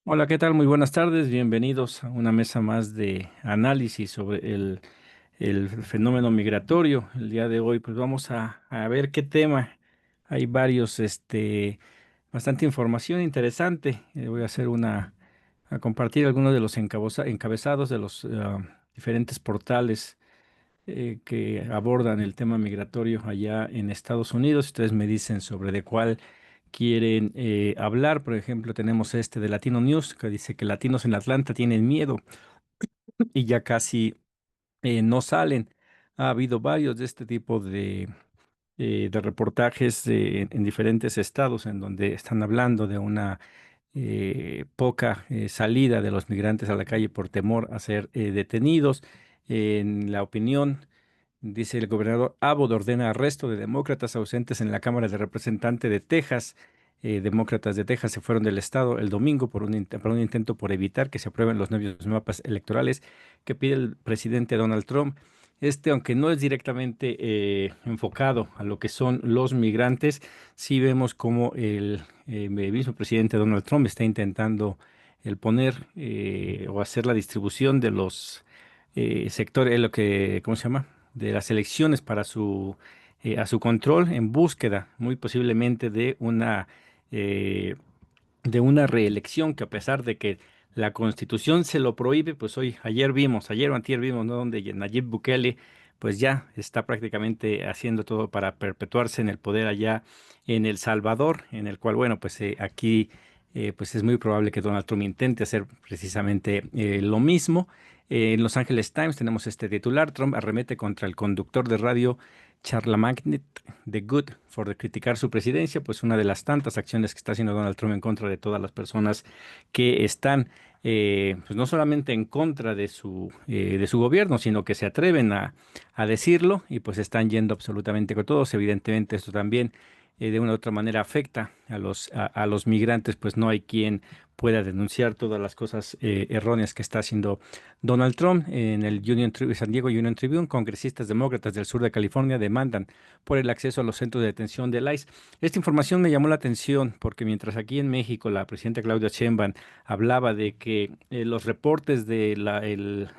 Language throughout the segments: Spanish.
Hola, ¿qué tal? Muy buenas tardes. Bienvenidos a una mesa más de análisis sobre el fenómeno migratorio. El día de hoy, pues vamos a ver qué tema. Hay varios, bastante información interesante. Voy a a compartir algunos de los encabezados de los diferentes portales que abordan el tema migratorio allá en Estados Unidos. Ustedes me dicen sobre de cuál quieren hablar. Por ejemplo, tenemos este de Latino News que dice que latinos en Atlanta tienen miedo y ya casi no salen. Ha habido varios de este tipo de reportajes en diferentes estados en donde están hablando de una poca salida de los migrantes a la calle por temor a ser detenidos. En la opinión, dice el gobernador Abbott ordena arresto de demócratas ausentes en la Cámara de Representantes de Texas. Demócratas de Texas se fueron del estado el domingo por un intento por evitar que se aprueben los nuevos mapas electorales que pide el presidente Donald Trump. Aunque no es directamente enfocado a lo que son los migrantes, sí vemos como el mismo presidente Donald Trump está intentando el poner o hacer la distribución de los sectores, lo que, ¿cómo se llama? De las elecciones para a su control en búsqueda, muy posiblemente eh, de una reelección que a pesar de que la Constitución se lo prohíbe, pues ayer o antier vimos, ¿no? Donde Nayib Bukele, pues ya está prácticamente haciendo todo para perpetuarse en el poder allá en El Salvador, en el cual, bueno, pues aquí, pues es muy probable que Donald Trump intente hacer precisamente lo mismo. En Los Angeles Times tenemos este titular: Trump arremete contra el conductor de radio Charlamagne de Good por criticar su presidencia, pues una de las tantas acciones que está haciendo Donald Trump en contra de todas las personas que están, pues no solamente en contra de su gobierno, sino que se atreven a decirlo y pues están yendo absolutamente con todos. Evidentemente esto también de una u otra manera afecta a los migrantes, pues no hay quien pueda denunciar todas las cosas erróneas que está haciendo Donald Trump. En el San Diego Union Tribune, congresistas demócratas del sur de California demandan por el acceso a los centros de detención del ICE. Esta información me llamó la atención porque mientras aquí en México la presidenta Claudia Sheinbaum hablaba de que los reportes del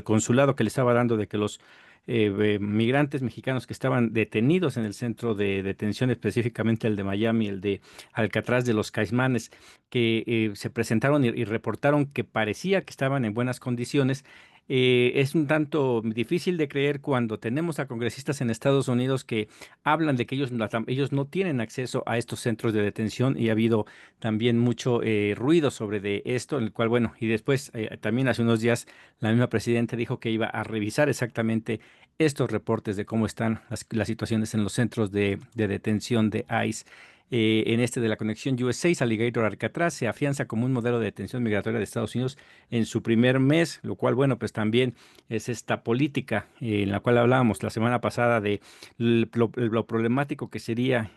consulado que le estaba dando de que los migrantes mexicanos que estaban detenidos en el centro de detención, específicamente el de Miami, el de Alcatraz de los Caimanes, que se presentaron y reportaron que parecía que estaban en buenas condiciones. Es un tanto difícil de creer cuando tenemos a congresistas en Estados Unidos que hablan de que ellos no tienen acceso a estos centros de detención, y ha habido también mucho ruido sobre de esto, en el cual, bueno, y después también hace unos días la misma presidenta dijo que iba a revisar exactamente estos reportes de cómo están las situaciones en los centros de detención de ICE. En este de la conexión USA, Alligator Alcatraz se afianza como un modelo de detención migratoria de Estados Unidos en su primer mes, lo cual, bueno, pues también es esta política en la cual hablábamos la semana pasada de lo problemático que sería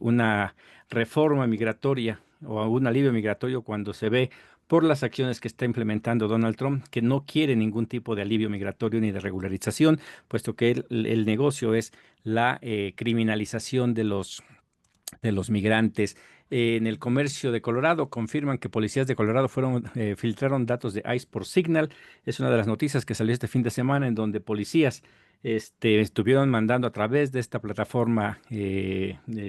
una reforma migratoria o un alivio migratorio cuando se ve por las acciones que está implementando Donald Trump, que no quiere ningún tipo de alivio migratorio ni de regularización, puesto que el negocio es la criminalización de los migrantes. En el comercio de Colorado confirman que policías de Colorado filtraron datos de ICE por Signal. Es una de las noticias que salió este fin de semana en donde policías estuvieron mandando a través de esta plataforma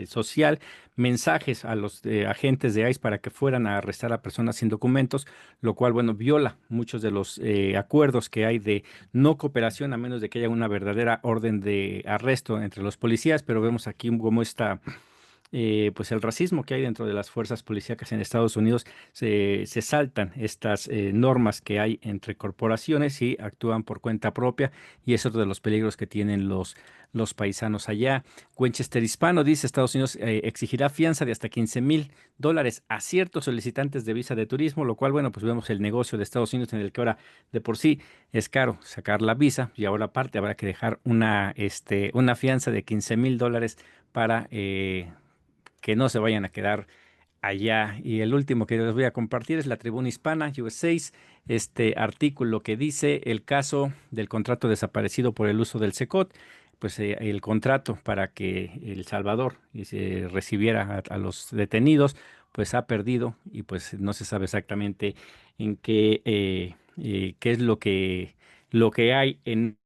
social mensajes a los agentes de ICE para que fueran a arrestar a personas sin documentos, lo cual, bueno, viola muchos de los acuerdos que hay de no cooperación a menos de que haya una verdadera orden de arresto entre los policías. Pero vemos aquí cómo está pues el racismo que hay dentro de las fuerzas policíacas en Estados Unidos. Se saltan estas normas que hay entre corporaciones y actúan por cuenta propia, y es otro de los peligros que tienen los paisanos allá. Winchester Hispano dice: Estados Unidos exigirá fianza de hasta $15,000 a ciertos solicitantes de visa de turismo, lo cual, bueno, pues vemos el negocio de Estados Unidos en el que ahora de por sí es caro sacar la visa, y ahora aparte habrá que dejar una fianza de $15,000 para que no se vayan a quedar allá. Y el último que les voy a compartir es la Tribuna Hispana, USA, este artículo que dice: el caso del contrato desaparecido por el uso del SECOT. Pues el contrato para que El Salvador recibiera a los detenidos, pues ha perdido y pues no se sabe exactamente en qué es lo que hay en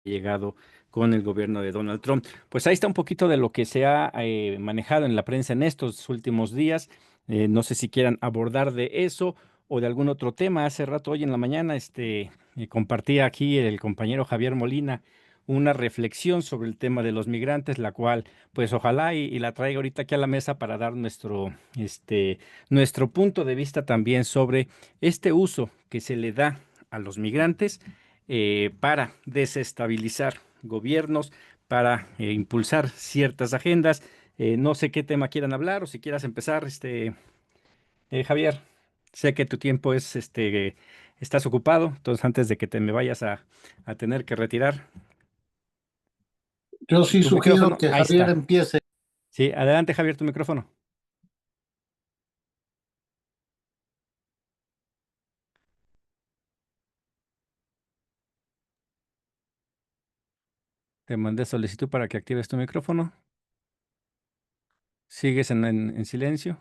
llegado con el gobierno de Donald Trump. Pues ahí está un poquito de lo que se ha manejado en la prensa en estos últimos días. No sé si quieran abordar de eso o de algún otro tema. Hace rato, hoy en la mañana, compartía aquí el compañero Javier Molina una reflexión sobre el tema de los migrantes, la cual, pues ojalá y la traiga ahorita aquí a la mesa para dar nuestro punto de vista también sobre este uso que se le da a los migrantes para desestabilizar gobiernos, para impulsar ciertas agendas. No sé qué tema quieran hablar o si quieras empezar, Javier. Sé que tu tiempo estás ocupado, entonces antes de que te me vayas a tener que retirar, Yo sí tu sugiero micrófono, que ahí Javier está. empiece. Sí, adelante, Javier, tu micrófono. Te mandé solicitud para que actives tu micrófono. Sigues en silencio.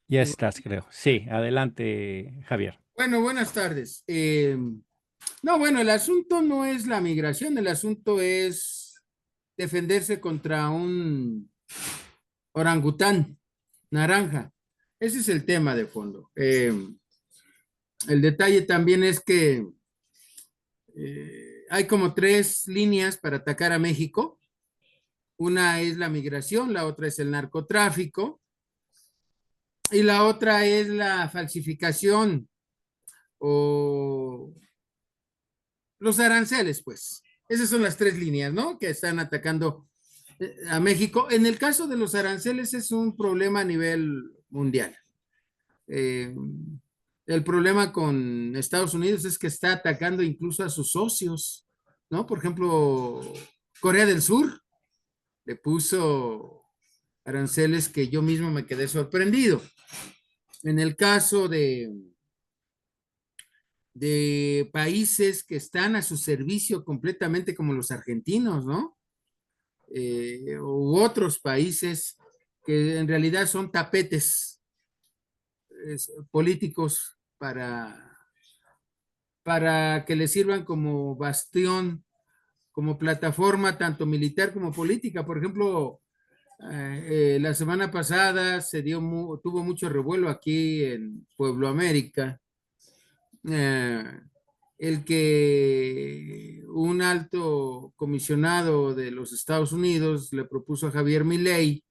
Ya estás, creo. Sí, adelante, Javier. Bueno, buenas tardes. No, bueno, el asunto no es la migración, el asunto es defenderse contra un orangután naranja. Ese es el tema de fondo. El detalle también es que hay como tres líneas para atacar a México. Una es la migración, la otra es el narcotráfico y la otra es la falsificación o los aranceles, pues. Esas son las tres líneas, ¿no? Que están atacando a México. En el caso de los aranceles es un problema a nivel mundial. Eh, el problema con Estados Unidos es que está atacando incluso a sus socios, ¿no? Por ejemplo, Corea del Sur le puso aranceles que yo mismo me quedé sorprendido. En el caso de países que están a su servicio completamente como los argentinos, ¿no? U otros países que en realidad son tapetes políticos para que les sirvan como bastión, como plataforma tanto militar como política. Por ejemplo, la semana pasada tuvo mucho revuelo aquí en Pueblo América, eh, el que un alto comisionado de los Estados Unidos le propuso a Javier Milei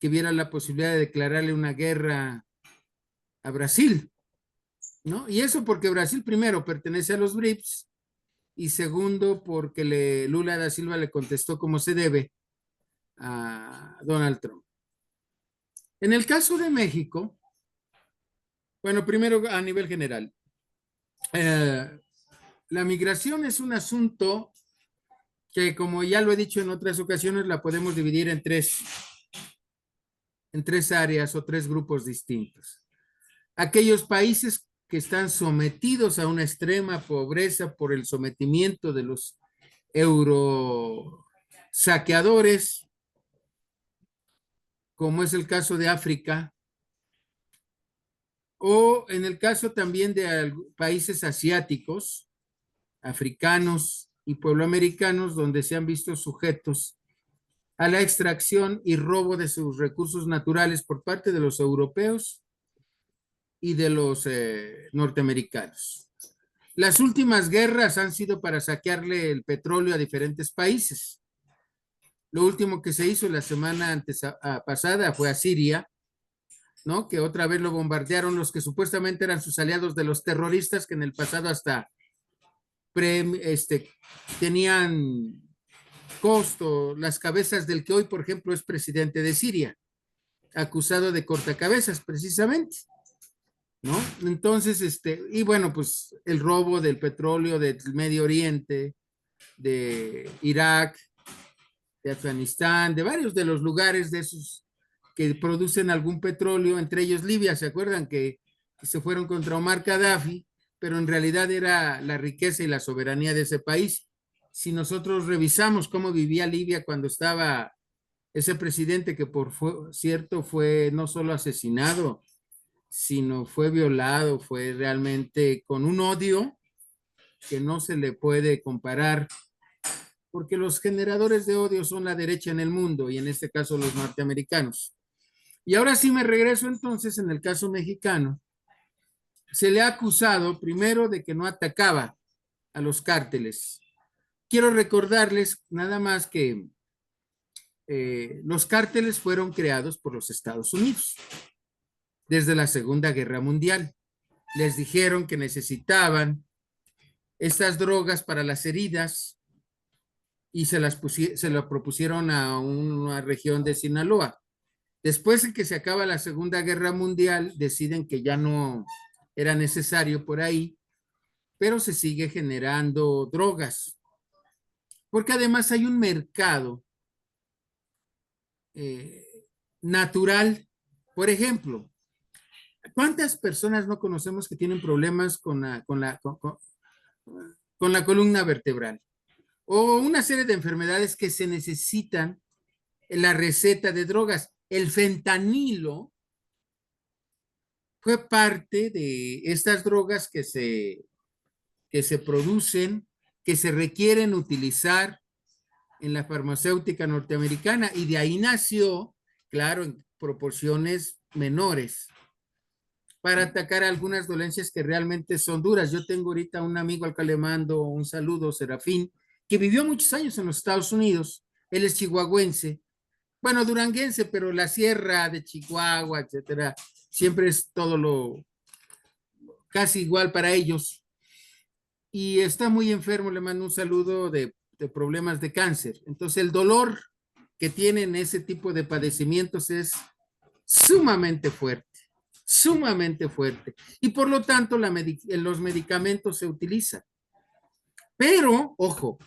que viera la posibilidad de declararle una guerra a Brasil, ¿no? Y eso porque Brasil, primero, pertenece a los BRICS y segundo, porque Lula da Silva le contestó como se debe a Donald Trump. En el caso de México, bueno, primero a nivel general, eh, la migración es un asunto que, como ya lo he dicho en otras ocasiones, la podemos dividir en tres áreas o tres grupos distintos. Aquellos países que están sometidos a una extrema pobreza por el sometimiento de los eurosaqueadores, como es el caso de África, o en el caso también de países asiáticos, africanos y puebloamericanos, donde se han visto sujetos a la extracción y robo de sus recursos naturales por parte de los europeos y de los norteamericanos. Las últimas guerras han sido para saquearle el petróleo a diferentes países. Lo último que se hizo la semana pasada fue a Siria, ¿no? Que otra vez lo bombardearon los que supuestamente eran sus aliados de los terroristas, que en el pasado hasta tenían costo las cabezas del que hoy, por ejemplo, es presidente de Siria, acusado de cortacabezas, precisamente, ¿no? Entonces, y bueno, pues el robo del petróleo del Medio Oriente, de Irak, de Afganistán, de varios de los lugares de esos que producen algún petróleo, entre ellos Libia. ¿Se acuerdan que se fueron contra Omar Gaddafi? Pero en realidad era la riqueza y la soberanía de ese país. Si nosotros revisamos cómo vivía Libia cuando estaba ese presidente que cierto fue no solo asesinado, sino fue violado, fue realmente con un odio que no se le puede comparar, porque los generadores de odio son la derecha en el mundo y en este caso los norteamericanos. Y ahora sí me regreso entonces en el caso mexicano. Se le ha acusado primero de que no atacaba a los cárteles. Quiero recordarles nada más que los cárteles fueron creados por los Estados Unidos desde la Segunda Guerra Mundial. Les dijeron que necesitaban estas drogas para las heridas y se lo propusieron a una región de Sinaloa. Después de que se acaba la Segunda Guerra Mundial, deciden que ya no era necesario por ahí, pero se sigue generando drogas, porque además hay un mercado eh, natural. Por ejemplo, ¿cuántas personas no conocemos que tienen problemas con la columna vertebral? O una serie de enfermedades que se necesitan en la receta de drogas. El fentanilo fue parte de estas drogas que se producen, que se requieren utilizar en la farmacéutica norteamericana y de ahí nació, claro, en proporciones menores para atacar algunas dolencias que realmente son duras. Yo tengo ahorita un amigo al que le mando un saludo, Serafín, que vivió muchos años en los Estados Unidos. Él es chihuahuense, bueno, duranguense, pero la sierra de Chihuahua, etcétera, siempre es todo lo casi igual para ellos. Y está muy enfermo, le mando un saludo de problemas de cáncer. Entonces, el dolor que tienen ese tipo de padecimientos es sumamente fuerte, sumamente fuerte. Y por lo tanto, los medicamentos se utilizan. Pero, ojo,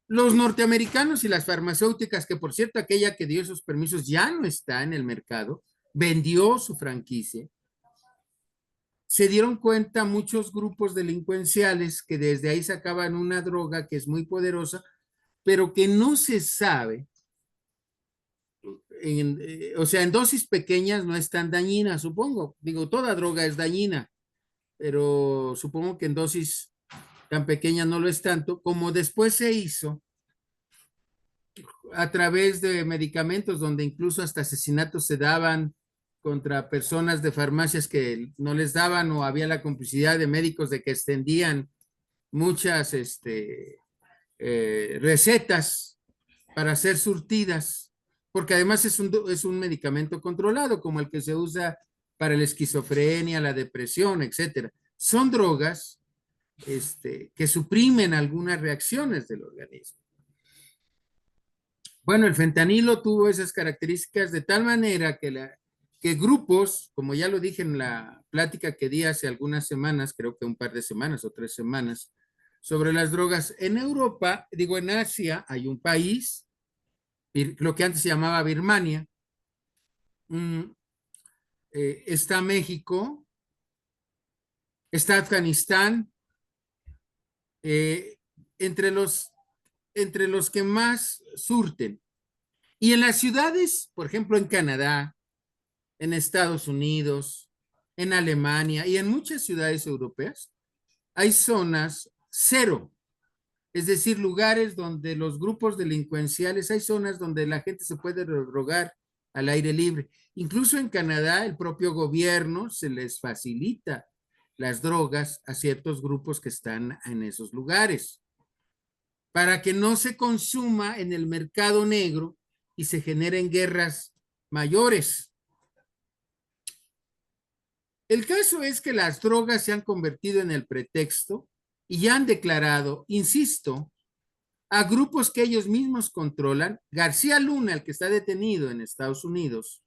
los norteamericanos y las farmacéuticas, que por cierto, aquella que dio esos permisos ya no está en el mercado, vendió su franquicia, se dieron cuenta muchos grupos delincuenciales que desde ahí sacaban una droga que es muy poderosa, pero que no se sabe, o sea, en dosis pequeñas no es tan dañina, supongo. Digo, toda droga es dañina, pero supongo que en dosis tan pequeñas no lo es tanto, como después se hizo a través de medicamentos donde incluso hasta asesinatos se daban contra personas de farmacias que no les daban o había la complicidad de médicos de que extendían muchas recetas para ser surtidas, porque además es un medicamento controlado como el que se usa para la esquizofrenia, la depresión, etcétera. Son drogas que suprimen algunas reacciones del organismo. Bueno, el fentanilo tuvo esas características de tal manera que grupos, como ya lo dije en la plática que di hace algunas semanas, creo que un par de semanas o 3 semanas, sobre las drogas, en Europa, digo en Asia, hay un país, lo que antes se llamaba Birmania, está México, está Afganistán, eh, entre entre los que más surten. Y en las ciudades, por ejemplo, en Canadá, en Estados Unidos, en Alemania y en muchas ciudades europeas, hay zonas cero, es decir, lugares donde los grupos delincuenciales, hay zonas donde la gente se puede drogar al aire libre. Incluso en Canadá, el propio gobierno se les facilita las drogas a ciertos grupos que están en esos lugares para que no se consuma en el mercado negro y se generen guerras mayores. El caso es que las drogas se han convertido en el pretexto y ya han declarado, insisto, a grupos que ellos mismos controlan. García Luna, el que está detenido en Estados Unidos,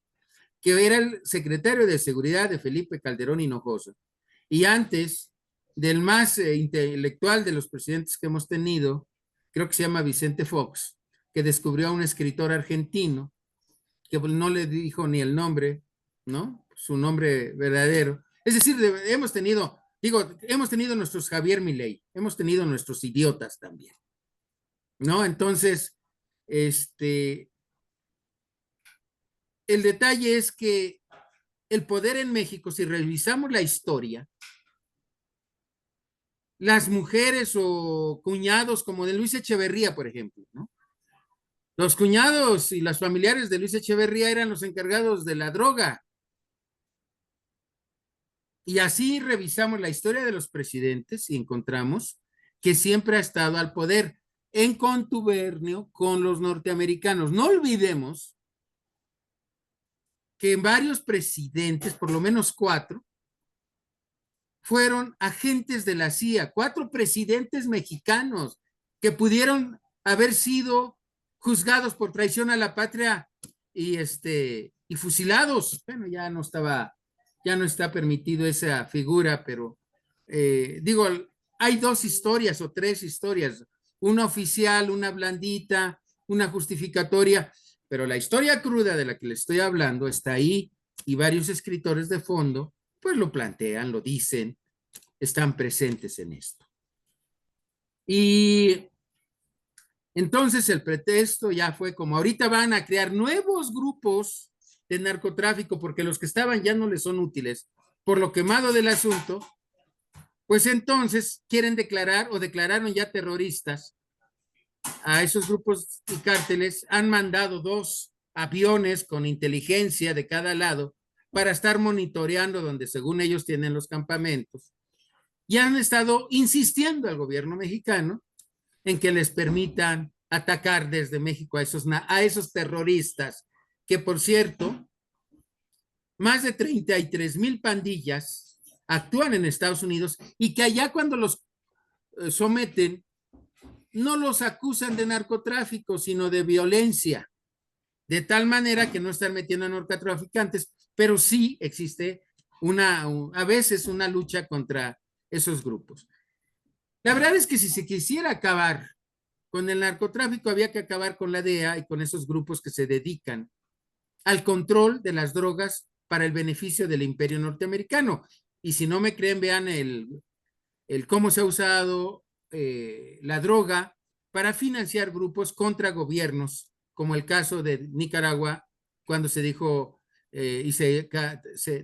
que era el secretario de Seguridad de Felipe Calderón Hinojosa, y antes del más intelectual de los presidentes que hemos tenido, creo que se llama Vicente Fox, que descubrió a un escritor argentino que no le dijo ni el nombre, ¿no? Su nombre verdadero. Es decir, hemos tenido nuestros Javier Milei, hemos tenido nuestros idiotas también. ¿no? Entonces, el detalle es que el poder en México, si revisamos la historia, las mujeres o cuñados como de Luis Echeverría, por ejemplo, ¿no? Los cuñados y las familiares de Luis Echeverría eran los encargados de la droga. Y así revisamos la historia de los presidentes y encontramos que siempre ha estado al poder en contubernio con los norteamericanos. No olvidemos que varios presidentes, por lo menos 4, fueron agentes de la CIA, 4 presidentes mexicanos que pudieron haber sido juzgados por traición a la patria y fusilados. Bueno, ya no está permitido esa figura, pero digo, hay 2 historias o 3 historias, una oficial, una blandita, una justificatoria, pero la historia cruda de la que le estoy hablando está ahí y varios escritores de fondo pues lo plantean, lo dicen, están presentes en esto. Y entonces el pretexto ya fue como ahorita van a crear nuevos grupos de narcotráfico porque los que estaban ya no les son útiles por lo quemado del asunto, pues entonces quieren declarar o declararon ya terroristas a esos grupos y cárteles, han mandado 2 aviones con inteligencia de cada lado para estar monitoreando donde según ellos tienen los campamentos y han estado insistiendo al gobierno mexicano en que les permitan atacar desde México a esos terroristas, que por cierto, más de 33,000 pandillas actúan en Estados Unidos y que allá cuando los someten, no los acusan de narcotráfico, sino de violencia, de tal manera que no están metiendo a narcotraficantes, pero sí existe a veces una lucha contra esos grupos. La verdad es que si se quisiera acabar con el narcotráfico, había que acabar con la DEA y con esos grupos que se dedican al control de las drogas para el beneficio del imperio norteamericano. Y si no me creen, vean cómo se ha usado la droga para financiar grupos contra gobiernos, como el caso de Nicaragua, cuando se dijo y se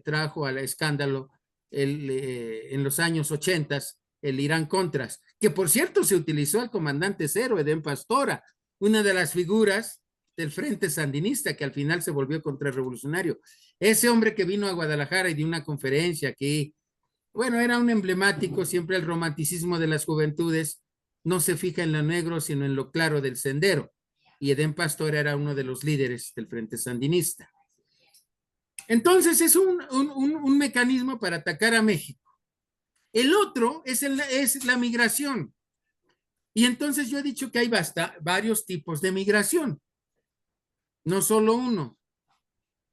trajo al escándalo en los años 80 el Irán Contras, que por cierto se utilizó al comandante cero, Edén Pastora, una de las figuras del Frente Sandinista, que al final se volvió contrarrevolucionario. Ese hombre que vino a Guadalajara y dio una conferencia aquí, bueno, era un emblemático, siempre el romanticismo de las juventudes no se fija en lo negro, sino en lo claro del sendero. Y Edén Pastor era uno de los líderes del Frente Sandinista. Entonces es un mecanismo para atacar a México. El otro es la migración. Y entonces yo he dicho que hay varios tipos de migración, no solo uno.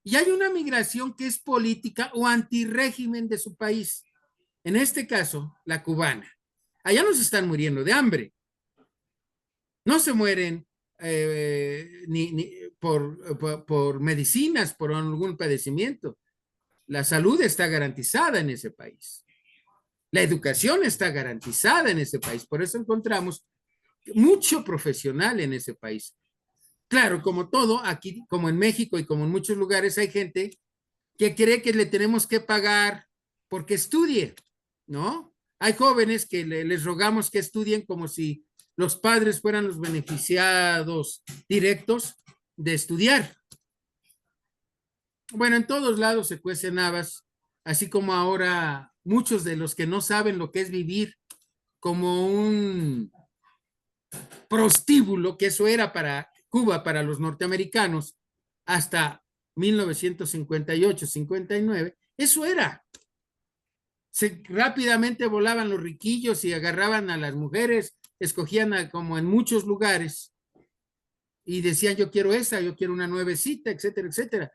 Y hay una migración que es política o antirrégimen de su país. En este caso, la cubana. Allá no se están muriendo de hambre. No se mueren ni por medicinas, por algún padecimiento. La salud está garantizada en ese país. La educación está garantizada en ese país. Por eso encontramos mucho profesional en ese país. Claro, como todo, aquí, como en México y como en muchos lugares, hay gente que cree que le tenemos que pagar porque estudie, ¿no? Hay jóvenes que les rogamos que estudien como si los padres fueran los beneficiados directos de estudiar. Bueno, en todos lados se cuecen habas, así como ahora muchos de los que no saben lo que es vivir como un prostíbulo, que eso era para Cuba, para los norteamericanos, hasta 1958, 59, eso era. Rápidamente volaban los riquillos y agarraban a las mujeres, escogían como en muchos lugares y decían yo quiero esa, yo quiero una nuevecita, etcétera, etcétera.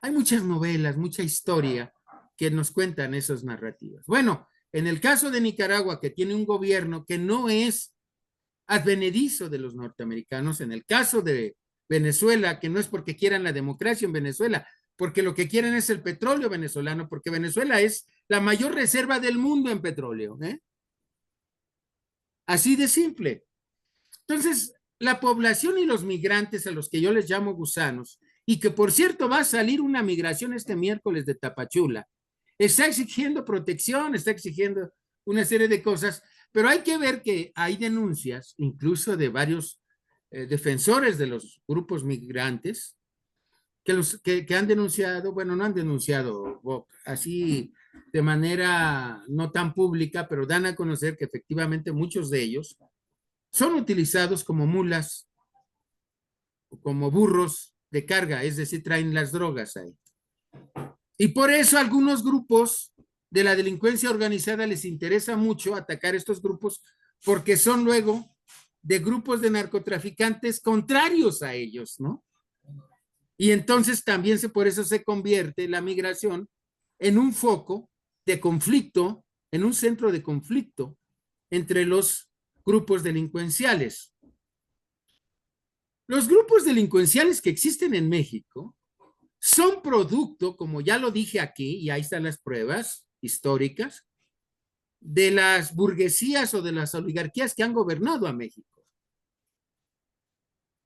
Hay muchas novelas, mucha historia que nos cuentan esas narrativas. Bueno, en el caso de Nicaragua, que tiene un gobierno que no es advenedizo de los norteamericanos, en el caso de Venezuela, que no es porque quieran la democracia en Venezuela, porque lo que quieren es el petróleo venezolano, porque Venezuela es la mayor reserva del mundo en petróleo. Así de simple. Entonces, la población y los migrantes, a los que yo les llamo gusanos, y que por cierto va a salir una migración este miércoles de Tapachula, está exigiendo protección, está exigiendo una serie de cosas, pero hay que ver que hay denuncias, incluso de varios defensores de los grupos migrantes, que han denunciado, bueno, no han denunciado así de manera no tan pública, pero dan a conocer que efectivamente muchos de ellos son utilizados como mulas o como burros de carga, es decir, traen las drogas ahí. Y por eso algunos grupos de la delincuencia organizada les interesa mucho atacar estos grupos porque son luego de grupos de narcotraficantes contrarios a ellos, ¿no? Y entonces también por eso se convierte la migración en un foco de conflicto, en un centro de conflicto entre los grupos delincuenciales. Los grupos delincuenciales que existen en México son producto, como ya lo dije aquí, y ahí están las pruebas históricas, de las burguesías o de las oligarquías que han gobernado a México.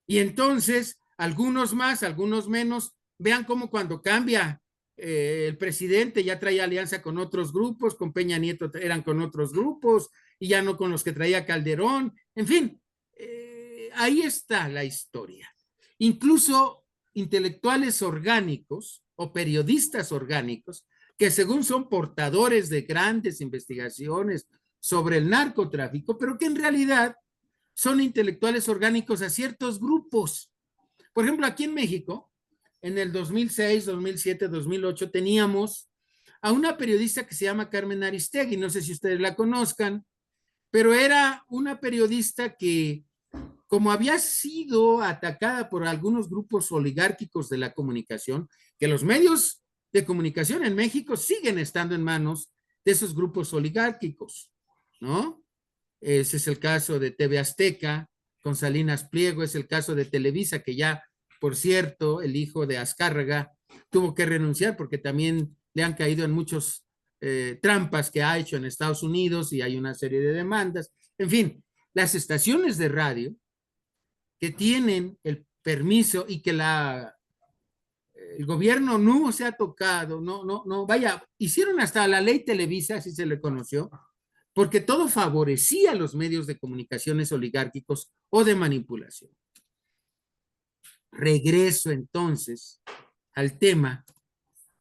Y entonces, algunos más, algunos menos, vean cómo cuando cambia el presidente ya traía alianza con otros grupos, con Peña Nieto eran con otros grupos, y ya no con los que traía Calderón, en fin, ahí está la historia. Incluso intelectuales orgánicos o periodistas orgánicos, que según son portadores de grandes investigaciones sobre el narcotráfico, pero que en realidad son intelectuales orgánicos a ciertos grupos. Por ejemplo, aquí en México, en el 2006, 2007, 2008, teníamos a una periodista que se llama Carmen Aristegui, no sé si ustedes la conozcan, pero era una periodista que, como había sido atacada por algunos grupos oligárquicos de la comunicación, que los medios de comunicación en México siguen estando en manos de esos grupos oligárquicos, ¿no? Ese es el caso de TV Azteca, con Salinas Pliego, es el caso de Televisa, que ya, por cierto, el hijo de Azcárraga tuvo que renunciar porque también le han caído en muchos trampas que ha hecho en Estados Unidos y hay una serie de demandas. En fin, las estaciones de radio que tienen el permiso y que el gobierno no se ha tocado, no, vaya, hicieron hasta la ley Televisa, así se le conoció, porque todo favorecía a los medios de comunicaciones oligárquicos o de manipulación. Regreso entonces al tema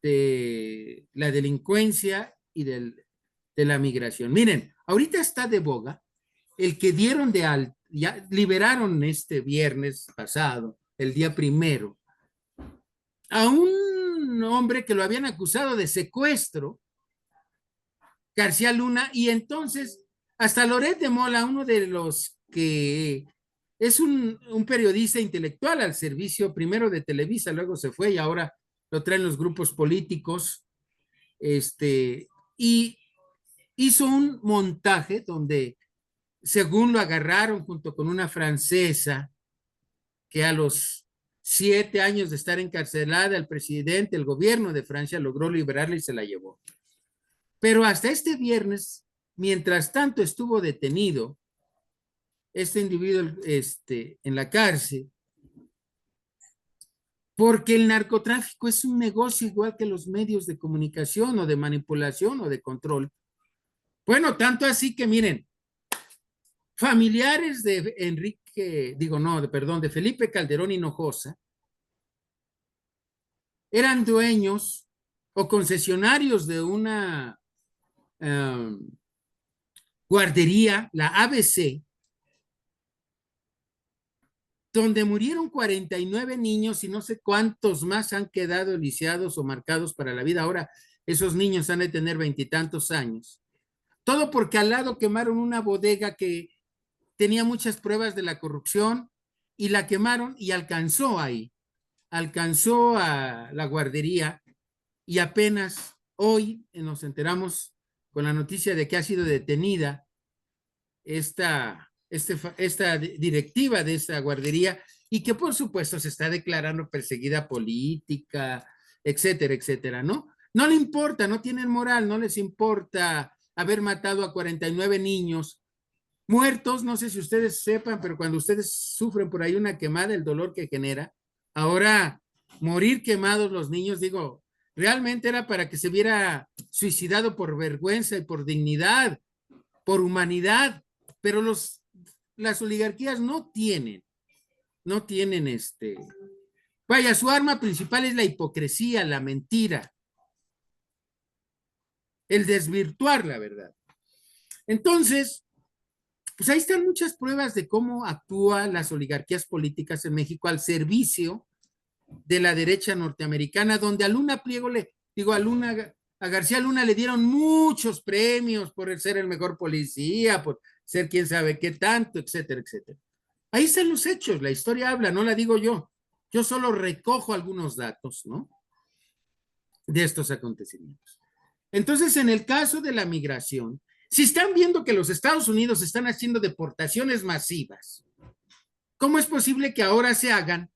de la delincuencia y de la migración. Miren, ahorita está de boga el que dieron de alta, ya liberaron este viernes pasado, el día primero, a un hombre que lo habían acusado de secuestro, García Luna, y entonces hasta Loret de Mola, uno de los que es un periodista intelectual al servicio primero de Televisa, luego se fue y ahora lo traen los grupos políticos, y hizo un montaje donde, según lo agarraron junto con una francesa, que a los 7 años de estar encarcelada, el presidente, el gobierno de Francia logró liberarla y se la llevó. Pero hasta este viernes, mientras tanto estuvo detenido este individuo en la cárcel, porque el narcotráfico es un negocio igual que los medios de comunicación o de manipulación o de control. Bueno, tanto así que miren, familiares de de Felipe Calderón Hinojosa eran dueños o concesionarios de una guardería, la ABC, donde murieron 49 niños y no sé cuántos más han quedado lisiados o marcados para la vida. Ahora, esos niños han de tener 20 y tantos años. Todo porque al lado quemaron una bodega que tenía muchas pruebas de la corrupción y la quemaron y alcanzó a la guardería, y apenas hoy nos enteramos con la noticia de que ha sido detenida esta directiva de esa guardería y que por supuesto se está declarando perseguida política, etcétera, etcétera, ¿no? No le importa, no tienen moral, no les importa haber matado a 49 niños muertos, no sé si ustedes sepan, pero cuando ustedes sufren por ahí una quemada, el dolor que genera, ahora morir quemados los niños, digo, realmente era para que se viera suicidado por vergüenza y por dignidad, por humanidad, pero las oligarquías no tienen vaya, su arma principal es la hipocresía, la mentira, el desvirtuar la verdad. Entonces, pues ahí están muchas pruebas de cómo actúan las oligarquías políticas en México al servicio de la derecha norteamericana, donde a Luna Pliego a García Luna le dieron muchos premios por ser el mejor policía, por ser quién sabe qué tanto, etcétera, etcétera. Ahí están los hechos, la historia habla, no la digo yo. Yo solo recojo algunos datos, ¿no? De estos acontecimientos. Entonces, en el caso de la migración, si están viendo que los Estados Unidos están haciendo deportaciones masivas, ¿cómo es posible que ahora se hagan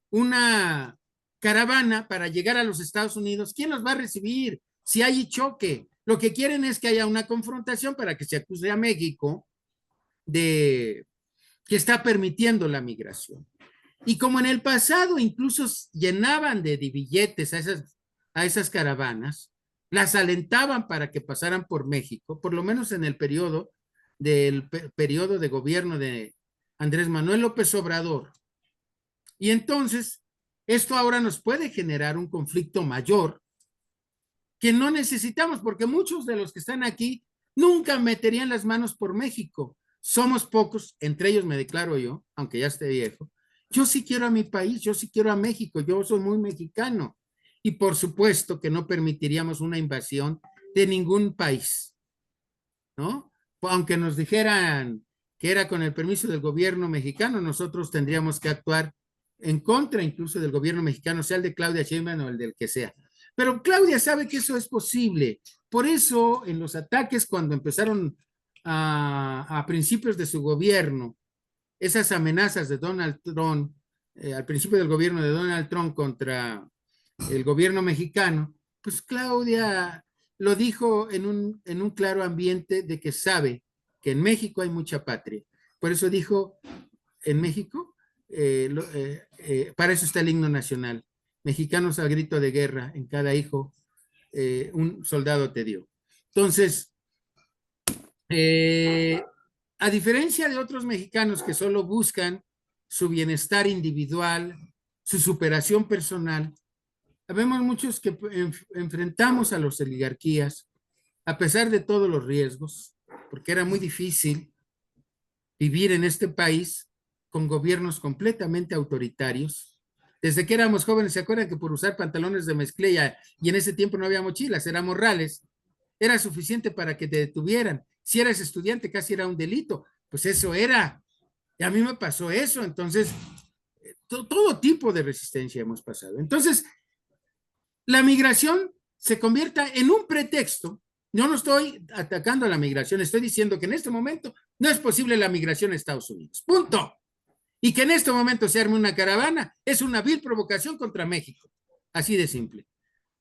una caravana para llegar a los Estados Unidos? ¿Quién los va a recibir? Si hay choque, lo que quieren es que haya una confrontación para que se acuse a México de que está permitiendo la migración. Y como en el pasado incluso llenaban de billetes a esas caravanas, las alentaban para que pasaran por México, por lo menos en el periodo de gobierno de Andrés Manuel López Obrador. Y entonces, esto ahora nos puede generar un conflicto mayor que no necesitamos, porque muchos de los que están aquí nunca meterían las manos por México. Somos pocos, entre ellos me declaro yo, aunque ya esté viejo. Yo sí quiero a mi país, yo sí quiero a México, yo soy muy mexicano. Y por supuesto que no permitiríamos una invasión de ningún país, ¿no? Aunque nos dijeran que era con el permiso del gobierno mexicano, nosotros tendríamos que actuar en contra incluso del gobierno mexicano, sea el de Claudia Sheinbaum o el del que sea. Pero Claudia sabe que eso es posible. Por eso, en los ataques, cuando empezaron a principios de su gobierno, esas amenazas de Donald Trump, al principio del gobierno de Donald Trump contra el gobierno mexicano, pues Claudia lo dijo en un claro ambiente de que sabe que en México hay mucha patria. Por eso dijo, en México, para eso está el himno nacional. Mexicanos al grito de guerra, en cada hijo un soldado te dio. Entonces, a diferencia de otros mexicanos que solo buscan su bienestar individual, su superación personal, vemos muchos que enfrentamos a las oligarquías a pesar de todos los riesgos, porque era muy difícil vivir en este país con gobiernos completamente autoritarios. Desde que éramos jóvenes, ¿se acuerdan que por usar pantalones de mezclilla y en ese tiempo no había mochilas, eran morrales, era suficiente para que te detuvieran? Si eras estudiante, casi era un delito. Pues eso era. Y a mí me pasó eso. Entonces, todo tipo de resistencia hemos pasado. Entonces, la migración se convierta en un pretexto. Yo no estoy atacando a la migración, estoy diciendo que en este momento no es posible la migración a Estados Unidos. Punto. Y que en este momento se arme una caravana es una vil provocación contra México. Así de simple.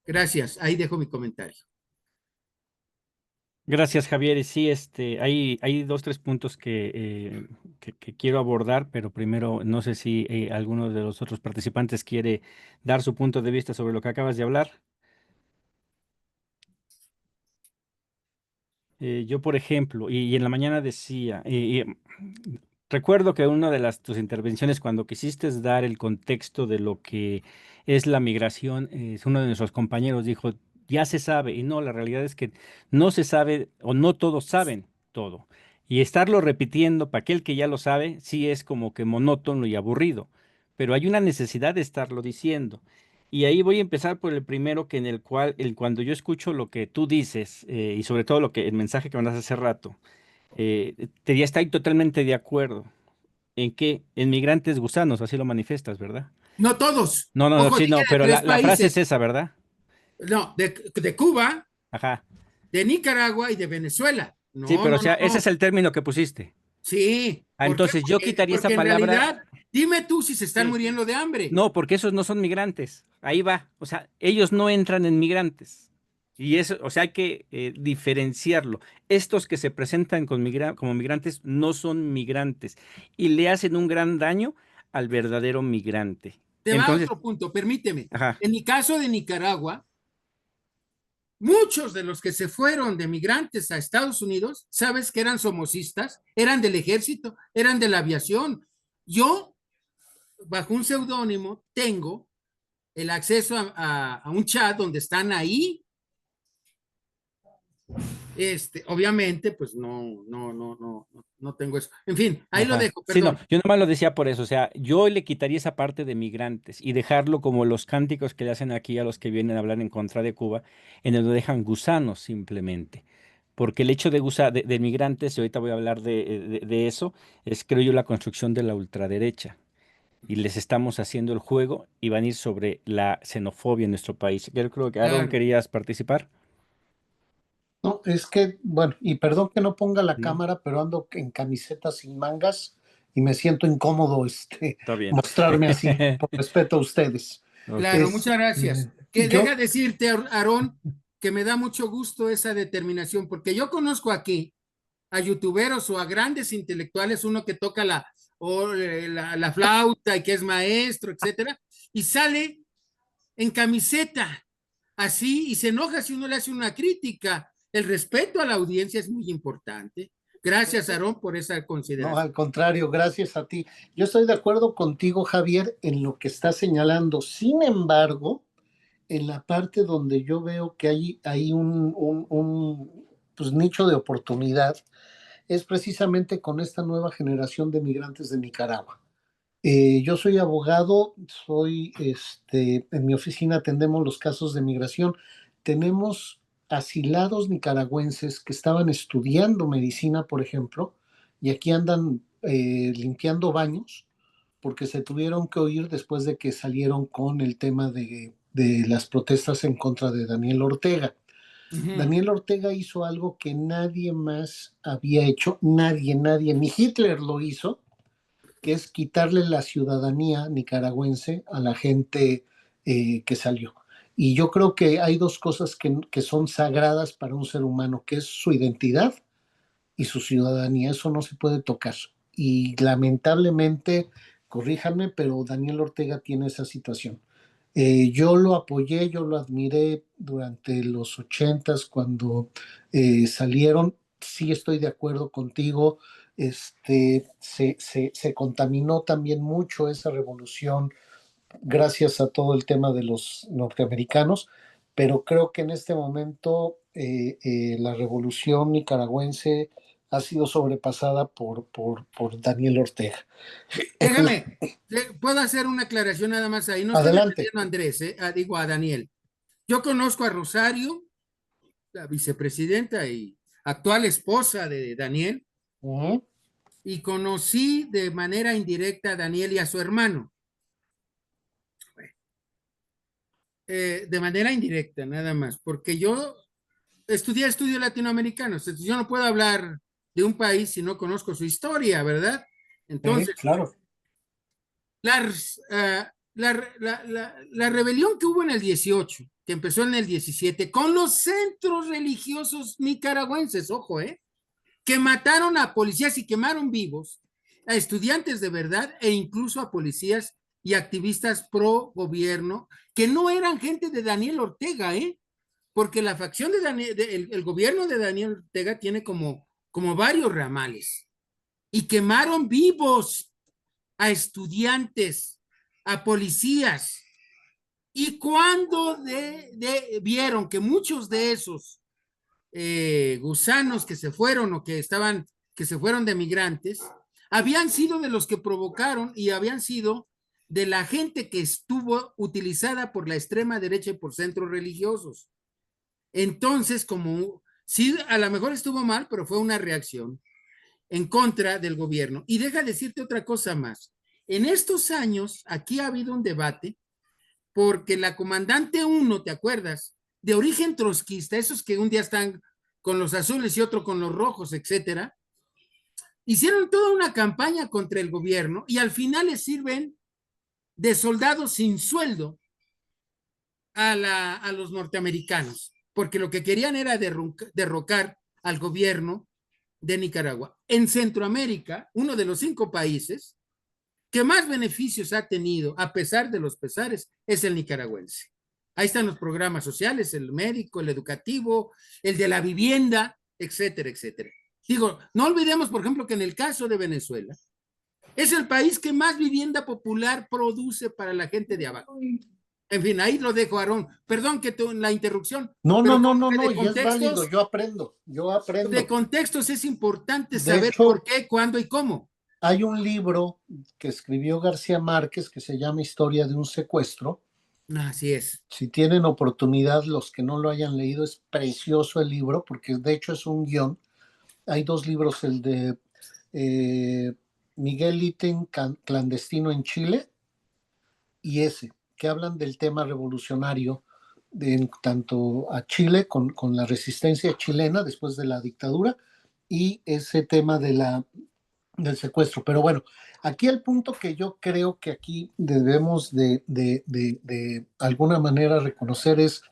Gracias. Ahí dejo mi comentario. Gracias, Javier. Y sí, hay dos, tres puntos que quiero abordar, pero primero no sé si alguno de los otros participantes quiere dar su punto de vista sobre lo que acabas de hablar. Yo, por ejemplo, y en la mañana decía, recuerdo que una de tus intervenciones, cuando quisiste dar el contexto de lo que es la migración, uno de nuestros compañeros dijo, ya se sabe, y no, la realidad es que no se sabe o no todos saben todo. Y estarlo repitiendo para aquel que ya lo sabe, sí es como que monótono y aburrido, pero hay una necesidad de estarlo diciendo. Y ahí voy a empezar por el primero, que en el cual, cuando yo escucho lo que tú dices, y sobre todo el mensaje que mandaste hace rato, ya estoy totalmente de acuerdo en que en migrantes gusanos, así lo manifiestas, ¿verdad? No todos. No, no, no, Ojo, sí, dije no, de pero tres la frase es países. esa, ¿verdad? No, de Cuba, Ajá. de Nicaragua y de Venezuela. Sí, No, pero o no, no, sea, ese es no. el término que pusiste. Sí. Ah, ¿Por qué? entonces yo quitaría esa Porque en palabra. realidad, dime tú si se están Sí. muriendo de hambre. No, porque esos no son migrantes. Ahí va. O sea, ellos no entran en migrantes. Y eso, o sea, hay que diferenciarlo. Estos que se presentan como migrantes no son migrantes y le hacen un gran daño al verdadero migrante. Te va a Entonces, otro punto, permíteme. ajá, En mi caso de Nicaragua, muchos de los que se fueron de migrantes a Estados Unidos, sabes que eran somocistas, eran del ejército, eran de la aviación. Yo, bajo un seudónimo, tengo el acceso a un chat donde están ahí. Obviamente, pues no tengo eso. En fin, ahí lo ajá. dejo, Sí, no, perdón. yo nomás lo decía por eso, o sea, yo le quitaría esa parte de migrantes y dejarlo como los cánticos que le hacen aquí a los que vienen a hablar en contra de Cuba, en donde dejan gusanos simplemente. Porque el hecho de migrantes, y ahorita voy a hablar de eso, es creo yo la construcción de la ultraderecha. Y les estamos haciendo el juego y van a ir sobre la xenofobia en nuestro país. Yo creo que Aaron Claro, querías participar. No, es que, bueno, y perdón que no ponga la No, cámara, pero ando en camiseta sin mangas y me siento incómodo, está bien. mostrarme así, por respeto a ustedes. Ok. claro, muchas gracias. Que deja Yo, decirte, Aarón, que me da mucho gusto esa determinación, porque yo conozco aquí a youtuberos o a grandes intelectuales, uno que toca la flauta y que es maestro, etcétera, y sale en camiseta, así, y se enoja si uno le hace una crítica. El respeto a la audiencia es muy importante. Gracias, Aarón, por esa no, consideración. al contrario, gracias a ti. Yo estoy de acuerdo contigo, Javier, en lo que estás señalando. Sin embargo, en la parte donde yo veo que hay pues, nicho de oportunidad, es precisamente con esta nueva generación de migrantes de Nicaragua. Yo soy abogado, en mi oficina atendemos los casos de migración. Tenemos asilados nicaragüenses que estaban estudiando medicina, por ejemplo, y aquí andan limpiando baños porque se tuvieron que oír después de que salieron con el tema de las protestas en contra de Daniel Ortega. Uh -huh. Daniel Ortega hizo algo que nadie más había hecho, nadie, ni Hitler lo hizo, que es quitarle la ciudadanía nicaragüense a la gente que salió. Y yo creo que hay dos cosas que son sagradas para un ser humano, que es su identidad y su ciudadanía. Eso no se puede tocar. Y lamentablemente, corríjanme, pero Daniel Ortega tiene esa situación. Yo lo apoyé, yo lo admiré durante los 80s cuando salieron. Sí estoy de acuerdo contigo. Se contaminó también mucho esa revolución gracias a todo el tema de los norteamericanos, pero creo que en este momento la revolución nicaragüense ha sido sobrepasada por Daniel Ortega. Déjame, puedo hacer una aclaración nada más ahí. No estoy Adelante. defendiendo a Andrés, digo a Daniel. Yo conozco a Rosario, la vicepresidenta y actual esposa de Daniel, Uh -huh. y conocí de manera indirecta a Daniel y a su hermano. De manera indirecta, nada más, porque yo estudié estudios latinoamericanos, entonces yo no puedo hablar de un país si no conozco su historia, ¿verdad? Entonces, Claro. la rebelión que hubo en el 18, que empezó en el 17, con los centros religiosos nicaragüenses, ojo, que mataron a policías y quemaron vivos a estudiantes de verdad e incluso a policías y activistas pro gobierno que no eran gente de Daniel Ortega, porque la facción de Daniel, el gobierno de Daniel Ortega tiene como varios ramales y quemaron vivos a estudiantes, a policías. Y cuando vieron que muchos de esos gusanos que se fueron o que se fueron de migrantes, habían sido de los que provocaron y habían sido de la gente que estuvo utilizada por la extrema derecha y por centros religiosos. Entonces, como sí, a lo mejor estuvo mal, pero fue una reacción en contra del gobierno. Y deja decirte otra cosa más. En estos años, aquí ha habido un debate porque la comandante 1, ¿te acuerdas? De origen trotskista, esos que un día están con los azules y otro con los rojos, etcétera, hicieron toda una campaña contra el gobierno y al final les sirven de soldados sin sueldo a los norteamericanos. porque lo que querían era derrocar al gobierno de Nicaragua. En Centroamérica, uno de los 5 países que más beneficios ha tenido, a pesar de los pesares, es el nicaragüense. Ahí están los programas sociales, el médico, el educativo, el de la vivienda, etcétera, etcétera. Digo, no olvidemos, por ejemplo, que en el caso de Venezuela, es el país que más vivienda popular produce para la gente de abajo. En fin, ahí lo dejo, Aarón. Perdón que la interrupción. No, pero y es válido, yo aprendo. De contextos es importante De saber hecho, por qué, cuándo y cómo. hay un libro que escribió García Márquez que se llama Historia de un secuestro. Así es. Si tienen oportunidad, los que no lo hayan leído, es precioso el libro, porque de hecho es un guión. Hay 2 libros, el de Miguel Litten, Clandestino en Chile, y ese, que hablan del tema revolucionario tanto a Chile con la resistencia chilena después de la dictadura y ese tema del secuestro. Pero bueno, aquí el punto que yo creo que aquí debemos de alguna manera reconocer es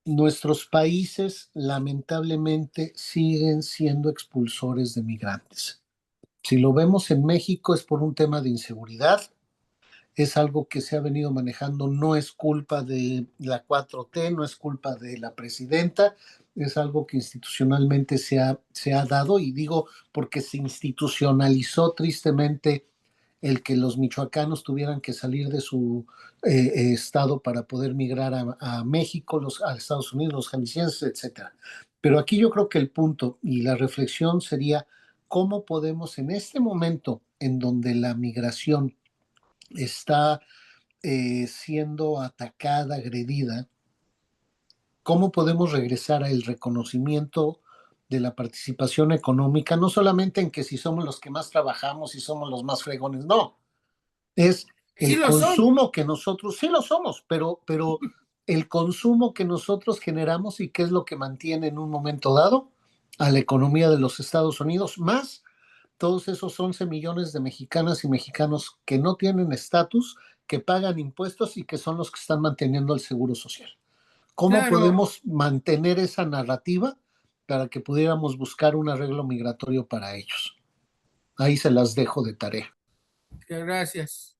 nuestros países lamentablemente siguen siendo expulsores de migrantes. Si lo vemos en México es por un tema de inseguridad, es algo que se ha venido manejando, no es culpa de la 4T, no es culpa de la presidenta, es algo que institucionalmente se ha dado, y digo porque se institucionalizó tristemente el que los michoacanos tuvieran que salir de su estado para poder migrar a México, a Estados Unidos, los jaliscienses, etcétera. Pero aquí yo creo que el punto y la reflexión sería cómo podemos en este momento en donde la migración está siendo atacada, agredida, cómo podemos regresar al reconocimiento de la participación económica, no solamente en que si somos los que más trabajamos, si somos los más fregones, no, es Sí el lo son. consumo que nosotros, sí lo somos, pero el consumo que nosotros generamos y qué es lo que mantiene en un momento dado a la economía de los Estados Unidos, más todos esos 11 millones de mexicanas y mexicanos que no tienen estatus, que pagan impuestos y que son los que están manteniendo el seguro social. ¿Cómo Claro. podemos mantener esa narrativa para que pudiéramos buscar un arreglo migratorio para ellos? Ahí se las dejo de tarea. Gracias.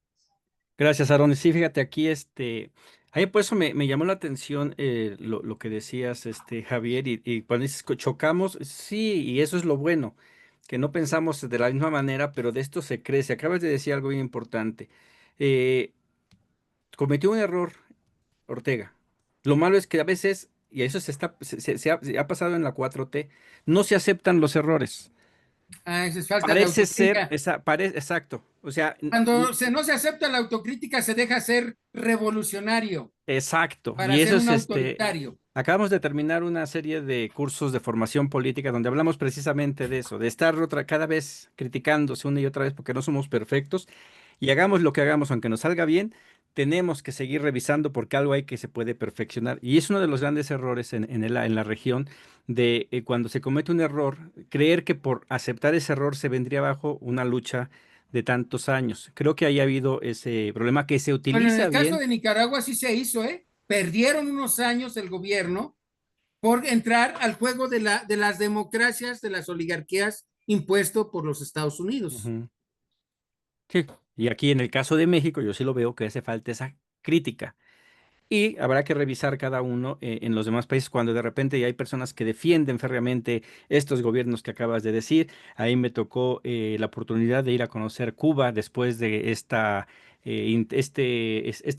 Gracias, Aaron. Y sí, fíjate, aquí ahí por eso me llamó la atención lo que decías, Javier, y cuando dices que chocamos, sí, y eso es lo bueno, que no pensamos de la misma manera, pero de esto se crece. Acabas de decir algo bien importante. Eh, Cometió un error Ortega. Lo malo es que a veces, y eso se ha pasado en la 4T, no se aceptan los errores. Esa es falta de Parece ser, autocrítica. exacto. O sea, Cuando no se acepta la autocrítica, se deja ser revolucionario exacto. para Y ser eso un es autoritario. acabamos de terminar una serie de cursos de formación política donde hablamos precisamente de eso, de estar cada vez criticándose una y otra vez porque no somos perfectos y hagamos lo que hagamos, aunque nos salga bien, tenemos que seguir revisando porque algo hay que se puede perfeccionar. Y es uno de los grandes errores en la región de cuando se comete un error, creer que por aceptar ese error se vendría abajo una lucha de tantos años. Creo que ahí ha habido ese problema que se Bueno, en utiliza el caso bien. de Nicaragua sí se hizo, ¿eh? Perdieron unos años el gobierno por entrar al juego de las democracias, de las oligarquías impuesto por los Estados Unidos. Ujú. Sí, y aquí en el caso de México yo sí lo veo que hace falta esa crítica. Y habrá que revisar cada uno en los demás países cuando de repente ya hay personas que defienden férreamente estos gobiernos que acabas de decir. Ahí me tocó la oportunidad de ir a conocer Cuba después de esta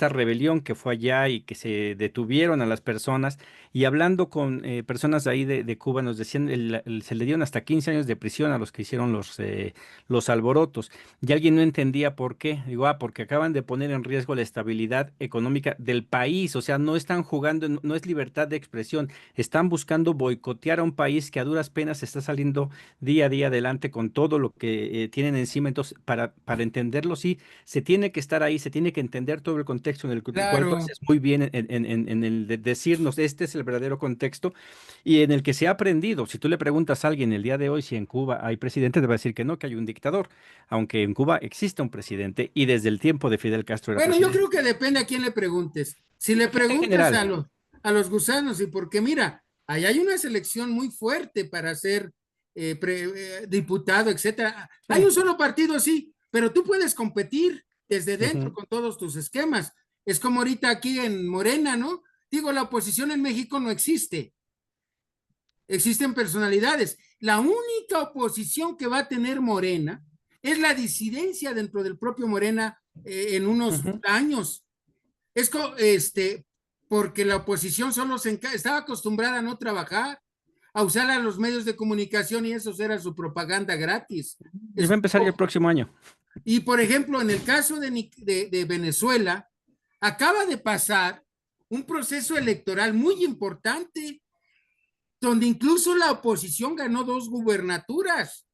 rebelión que fue allá y que se detuvieron a las personas. Y hablando con personas de ahí de Cuba nos decían, se le dieron hasta 15 años de prisión a los que hicieron los alborotos. Y alguien no entendía por qué. Digo, porque acaban de poner en riesgo la estabilidad económica del país. O sea, no están jugando, no es libertad de expresión. Están buscando boicotear a un país que a duras penas está saliendo día a día adelante con todo lo que tienen encima. Entonces, para entenderlo, sí, se tiene que estar ahí, se tiene que entender todo el contexto en el cual tú Claro. haces muy bien en el de decirnos, este es el verdadero contexto y en el que se ha aprendido. Si tú le preguntas a alguien el día de hoy si en Cuba hay presidente, te va a decir que no, que hay un dictador, aunque en Cuba existe un presidente y desde el tiempo de Fidel Castro era Bueno, yo presidente. creo que depende a quién le preguntes. Si le En preguntas general, a los gusanos, y porque mira, ahí hay una selección muy fuerte para ser diputado, etcétera. Hay Sí. un solo partido, sí, pero tú puedes competir desde dentro Ujú, con todos tus esquemas. Es como ahorita aquí en Morena, ¿no? Digo, la oposición en México no existe. Existen personalidades. La única oposición que va a tener Morena es la disidencia dentro del propio Morena en unos ujú. años. Es porque la oposición solo estaba acostumbrada a no trabajar, a usar a los medios de comunicación y eso era su propaganda gratis. Y va a empezar ya el próximo año. Y por ejemplo, en el caso de Venezuela, acaba de pasar un proceso electoral muy importante, donde incluso la oposición ganó 2 gubernaturas.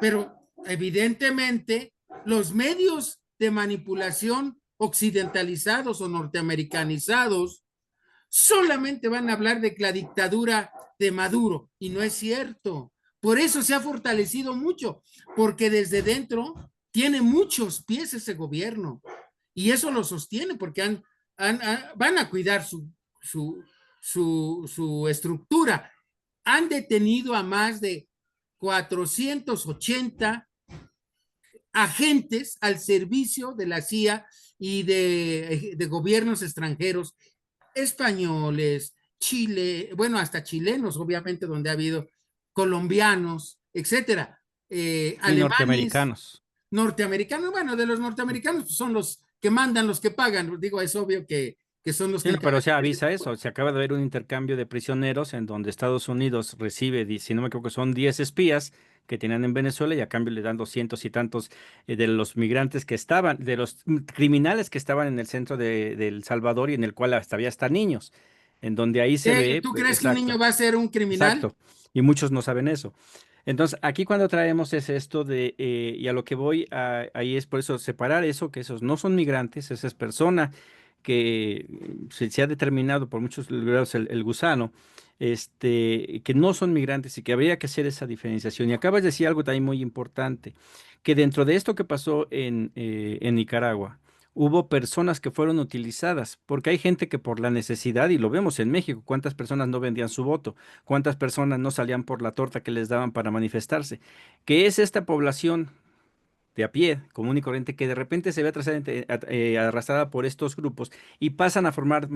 Pero evidentemente los medios de manipulación occidentalizados o norteamericanizados solamente van a hablar de la dictadura de Maduro, y no es cierto. Por eso se ha fortalecido mucho, porque desde dentro tiene muchos pies ese gobierno, y eso lo sostiene porque van a cuidar su estructura. Han detenido a más de 480 agentes al servicio de la CIA y de gobiernos extranjeros, españoles, Chile, bueno, hasta chilenos, obviamente, donde ha habido colombianos, etcétera, Y alemanes, norteamericanos. norteamericanos. Bueno, de los norteamericanos pues, son los que mandan, los que pagan. Digo, es obvio que son los Sí, que no, pero encargan se ese avisa tipo. eso. Se acaba de ver un intercambio de prisioneros en donde Estados Unidos recibe, si no me equivoco, son 10 espías que tenían en Venezuela y a cambio le dan 200 y tantos de los migrantes que estaban, de los criminales que estaban en el centro de El Salvador y en el cual hasta había hasta niños, en donde ahí se ve, ¿Tú crees que un niño exacto. va a ser un criminal? Exacto. Y muchos no saben eso. Entonces, aquí cuando traemos es esto de, y a lo que voy ahí es por eso separar eso, que esos no son migrantes, esa es persona que se ha determinado por muchos lugares el gusano, que no son migrantes y que habría que hacer esa diferenciación. Y acabas de decir algo también muy importante, que dentro de esto que pasó en Nicaragua, hubo personas que fueron utilizadas, porque hay gente que por la necesidad, y lo vemos en México, cuántas personas no vendían su voto, cuántas personas no salían por la torta que les daban para manifestarse, que es esta población de a pie, común y corriente, que de repente se ve arrastrada por estos grupos y pasan a formar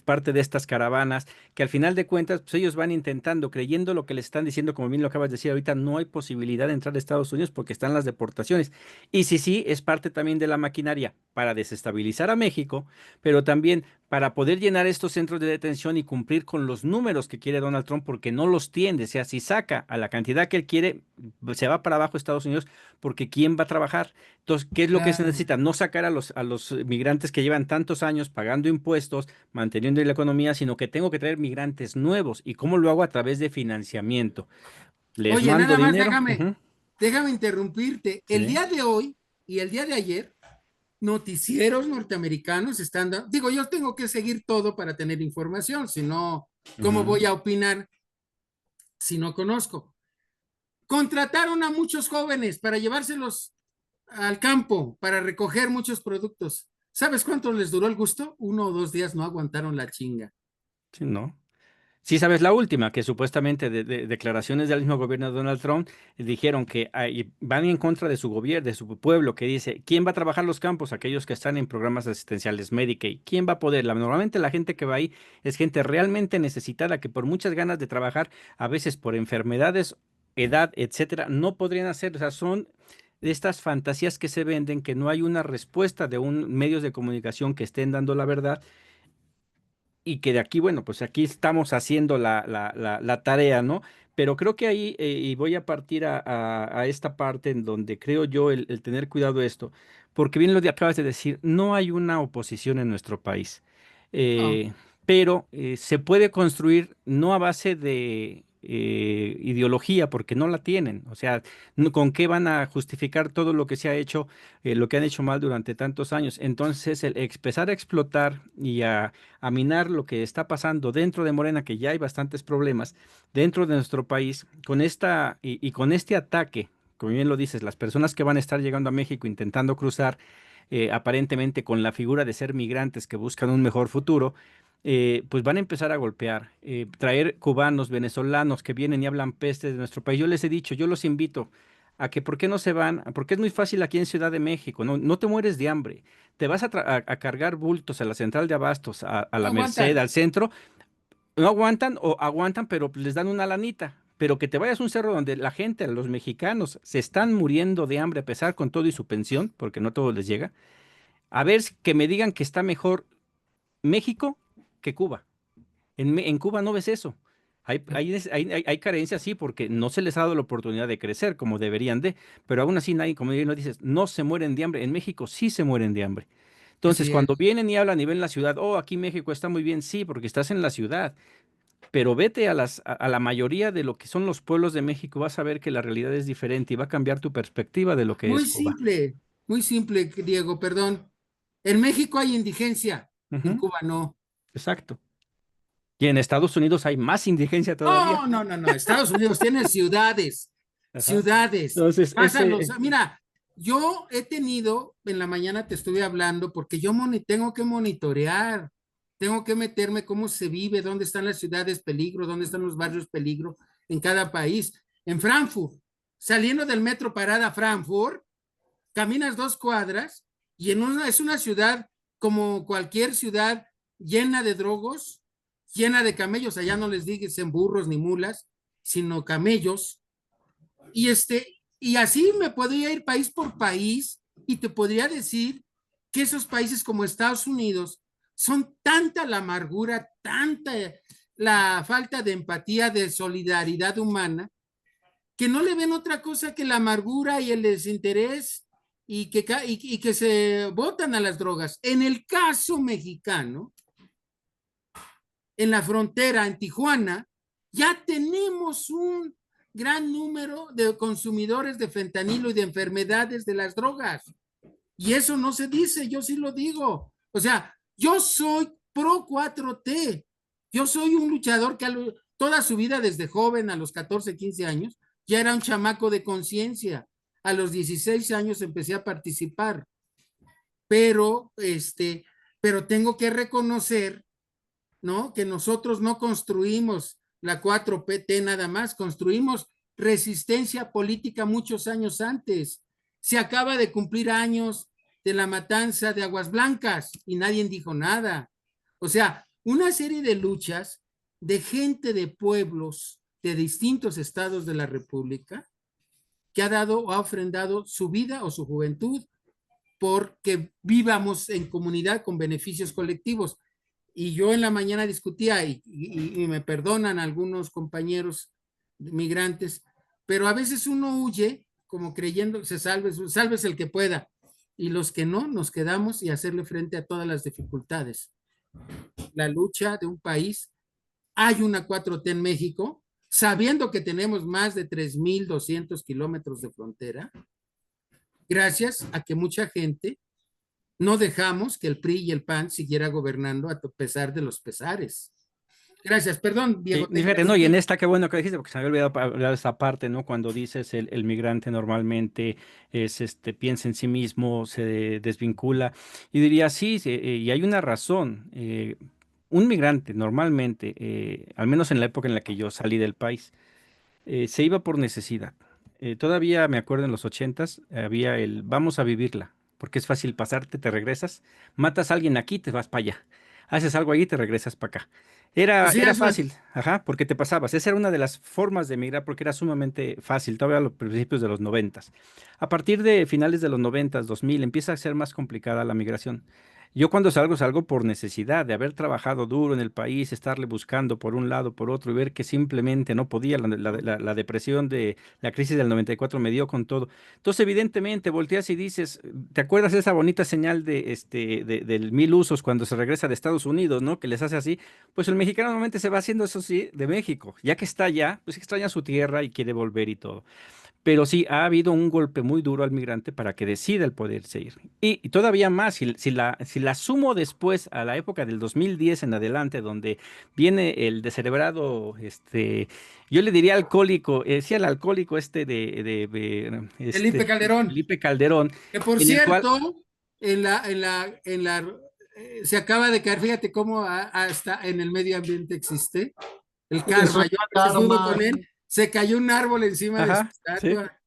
parte de estas caravanas, que al final de cuentas, pues ellos van intentando, creyendo lo que les están diciendo, como bien lo acabas de decir ahorita, no hay posibilidad de entrar a Estados Unidos porque están las deportaciones. Y sí, sí, es parte también de la maquinaria para desestabilizar a México, pero también para poder llenar estos centros de detención y cumplir con los números que quiere Donald Trump, porque no los tiende. O sea, si saca a la cantidad que él quiere, se va para abajo Estados Unidos porque ¿quién va a trabajar? Entonces, ¿qué es lo que se Claro. necesita? No sacar a los migrantes que llevan tantos años pagando impuestos, manteniendo la economía, sino que tengo que traer migrantes nuevos. ¿Y cómo lo hago? A través de financiamiento. Les Oye, mando nada más dinero. Ujú, déjame interrumpirte. El sí. día de hoy y el día de ayer, noticieros norteamericanos están dando, digo, yo tengo que seguir todo para tener información, si no, ¿cómo Ujú. voy a opinar si no conozco? Contrataron a muchos jóvenes para llevárselos al campo, para recoger muchos productos. ¿Sabes cuánto les duró el gusto? 1 o 2 días no aguantaron la chinga. Sí, ¿no? Sí, sabes la última, que supuestamente de declaraciones del mismo gobierno de Donald Trump dijeron que van en contra de su gobierno, de su pueblo, que dice, ¿quién va a trabajar los campos? Aquellos que están en programas asistenciales Medicaid. ¿Quién va a poder? Normalmente la gente que va ahí es gente realmente necesitada, que por muchas ganas de trabajar, a veces por enfermedades, edad, etcétera, no podrían hacer. O sea, son de estas fantasías que se venden, que no hay una respuesta de un medios de comunicación que estén dando la verdad y que de aquí, bueno, pues aquí estamos haciendo la tarea, ¿no? Pero creo que ahí, y voy a partir a esta parte en donde creo yo el tener cuidado de esto, porque bien acabas de decir, no hay una oposición en nuestro país, Oh, eh, pero se puede construir no a base de ideología, porque no la tienen, o sea, ¿con qué van a justificar todo lo que se ha hecho, lo que han hecho mal durante tantos años? Entonces, el empezar a explotar y a minar lo que está pasando dentro de Morena, que ya hay bastantes problemas dentro de nuestro país, con y con este ataque, como bien lo dices, las personas que van a estar llegando a México intentando cruzar, aparentemente con la figura de ser migrantes que buscan un mejor futuro, pues van a empezar a golpear, traer cubanos, venezolanos que vienen y hablan peste de nuestro país. Yo les he dicho, yo los invito a que por qué no se van, porque es muy fácil aquí en Ciudad de México, no te mueres de hambre, te vas a cargar bultos a la central de abastos, a No la Merced, aguantan. al centro, no aguantan o aguantan, pero les dan una lanita. Pero que te vayas a un cerro donde la gente, los mexicanos, se están muriendo de hambre a pesar con todo y su pensión, porque no todo les llega. A ver que me digan que está mejor México que Cuba. En Cuba no ves eso. Hay carencias, sí, porque no se les ha dado la oportunidad de crecer como deberían de, pero aún así nadie, como bien lo dices, no se mueren de hambre. En México sí se mueren de hambre. Entonces, Así cuando es. vienen y hablan y ven la ciudad, oh, aquí México está muy bien, sí, porque estás en la ciudad, pero vete a la mayoría de lo que son los pueblos de México, vas a ver que la realidad es diferente y va a cambiar tu perspectiva de lo que es Cuba. Muy simple, Diego, perdón. En México hay indigencia, en Ujú, Cuba no. exacto. Y en Estados Unidos hay más indigencia todavía. No, no, no, no. Estados Unidos tiene ciudades, Ajá. ciudades. Entonces, Pásalos. Mira, yo he tenido, en la mañana te estuve hablando, porque yo tengo que monitorear, tengo que meterme cómo se vive, dónde están las ciudades peligro, dónde están los barrios peligro en cada país. En Frankfurt, saliendo del metro Parada Frankfurt, caminas 2 cuadras y es una ciudad como cualquier ciudad llena de drogos, llena de camellos, allá no les digas en burros ni mulas, sino camellos, y así me podría ir país por país y te podría decir que esos países como Estados Unidos son tanta la amargura, tanta la falta de empatía, de solidaridad humana, que no le ven otra cosa que la amargura y el desinterés y que se botan a las drogas. En el caso mexicano, en la frontera, en Tijuana, ya tenemos un gran número de consumidores de fentanilo y de enfermedades de las drogas. Y eso no se dice, yo sí lo digo. O sea, yo soy pro 4T. Yo soy un luchador que toda su vida, desde joven, a los 14, 15 años, ya era un chamaco de conciencia. A los 16 años empecé a participar. Pero, pero tengo que reconocer, ¿no? Que nosotros no construimos la 4PT nada más, construimos resistencia política muchos años antes. Se acaba de cumplir años de la matanza de Aguas Blancas y nadie dijo nada. O sea, una serie de luchas de gente de pueblos de distintos estados de la República que ha dado o ha ofrendado su vida o su juventud porque vivamos en comunidad con beneficios colectivos. Y yo en la mañana discutía, y me perdonan algunos compañeros migrantes, pero a veces uno huye como creyendo se salves el que pueda, y los que no, nos quedamos y hacerle frente a todas las dificultades. La lucha de un país, hay una 4T en México, sabiendo que tenemos más de 3,200 kilómetros de frontera, gracias a que mucha gente no dejamos que el PRI y el PAN siguiera gobernando a pesar de los pesares. Gracias, perdón, sí, Diego, te fíjate, no, y en interrumpí. esta qué bueno que dijiste, porque se me había olvidado hablar esa parte, ¿no? Cuando dices el migrante normalmente es piensa en sí mismo, se desvincula. Y diría, sí, sí, y hay una razón. Un migrante normalmente, al menos en la época en la que yo salí del país, se iba por necesidad. Todavía me acuerdo en los ochentas, había el vamos a vivirla, porque es fácil pasarte, te regresas, matas a alguien aquí, te vas para allá, haces algo ahí, te regresas para acá. Así Era es, fácil, ajá, porque te pasabas. Esa era una de las formas de emigrar porque era sumamente fácil, todavía a los principios de los noventas. A partir de finales de los noventas, 2000, empieza a ser más complicada la migración. Yo cuando salgo, salgo por necesidad de haber trabajado duro en el país, estarle buscando por un lado, por otro y ver que simplemente no podía. La depresión de la crisis del 94 me dio con todo. Entonces, evidentemente, volteas y dices, ¿te acuerdas de esa bonita señal del mil usos cuando se regresa de Estados Unidos, ¿no? Que les hace así. Pues el mexicano normalmente se va haciendo eso sí de México. Ya que está allá, pues extraña su tierra y quiere volver y todo. Pero sí, ha habido un golpe muy duro al migrante para que decida el poderse ir. Y todavía más, si la sumo después a la época del 2010 en adelante, donde viene el descerebrado, yo le diría alcohólico, sí, el alcohólico Felipe Calderón, Felipe Calderón, que por en el cual, cierto, se acaba de caer, fíjate cómo hasta en el medio ambiente existe el Eso karma. es Yo a veces dudo karma. con él, se cayó un árbol encima de su Ajá, sí. estatua.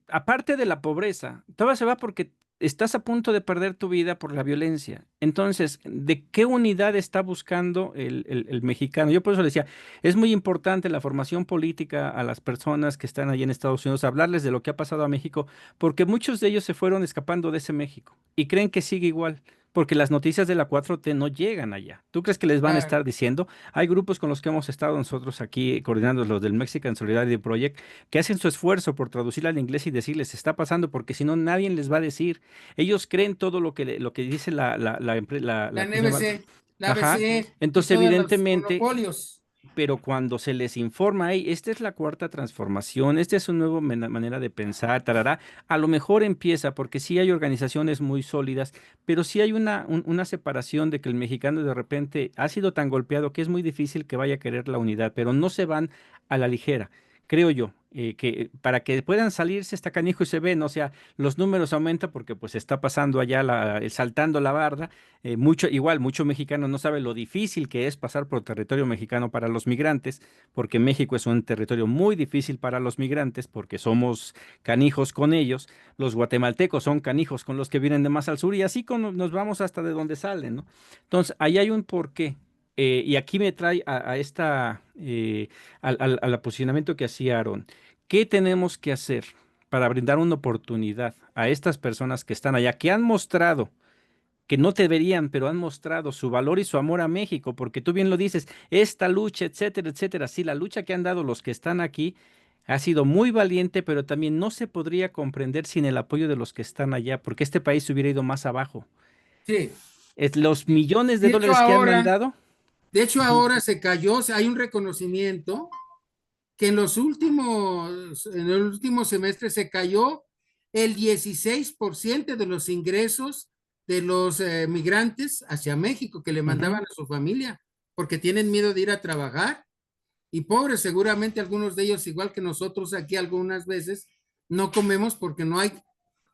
Aparte de la pobreza, todo se va porque estás a punto de perder tu vida por la violencia. Entonces, ¿de qué unidad está buscando el mexicano? Yo por eso le decía, es muy importante la formación política a las personas que están allí en Estados Unidos, hablarles de lo que ha pasado a México, porque muchos de ellos se fueron escapando de ese México y creen que sigue igual. Porque las noticias de la 4T no llegan allá. ¿Tú crees que les van a Claro. estar diciendo? Hay grupos con los que hemos estado nosotros aquí coordinando los del Mexican Solidarity Project que hacen su esfuerzo por traducirla al inglés y decirles está pasando, porque si no nadie les va a decir. Ellos creen todo lo que dice La ¿cómo se llama? NBC, la Ajá. ABC y Entonces, todos los evidentemente, monopolios. pero cuando se les informa, hey, esta es la cuarta transformación, esta es una nueva manera de pensar, tarará, a lo mejor empieza, porque sí hay organizaciones muy sólidas, pero sí hay una separación de que el mexicano de repente ha sido tan golpeado que es muy difícil que vaya a querer la unidad, pero no se van a la ligera. Creo yo, que para que puedan salirse está canijo y se ven, o sea, los números aumentan porque pues está pasando allá saltando la barda, mucho mexicano no sabe lo difícil que es pasar por territorio mexicano para los migrantes, porque México es un territorio muy difícil para los migrantes, porque somos canijos con ellos. Los guatemaltecos son canijos con los que vienen de más al sur y así nos vamos hasta de donde salen, ¿no? Entonces, ahí hay un porqué. Y aquí me trae al aposicionamiento que hacía Aaron. ¿Qué tenemos que hacer para brindar una oportunidad a estas personas que están allá, que han mostrado que no deberían, pero han mostrado su valor y su amor a México, porque tú bien lo dices, esta lucha, etcétera, etcétera, sí, la lucha que han dado los que están aquí ha sido muy valiente, pero también no se podría comprender sin el apoyo de los que están allá, porque este país se hubiera ido más abajo. Sí. Los millones de De hecho, dólares que han mandado. Ujú. ahora se cayó, hay un reconocimiento que en el último semestre se cayó el 16% de los ingresos de los migrantes hacia México que le Ujú. mandaban a su familia, porque tienen miedo de ir a trabajar. Y pobres, seguramente algunos de ellos, igual que nosotros aquí algunas veces, no comemos porque no hay,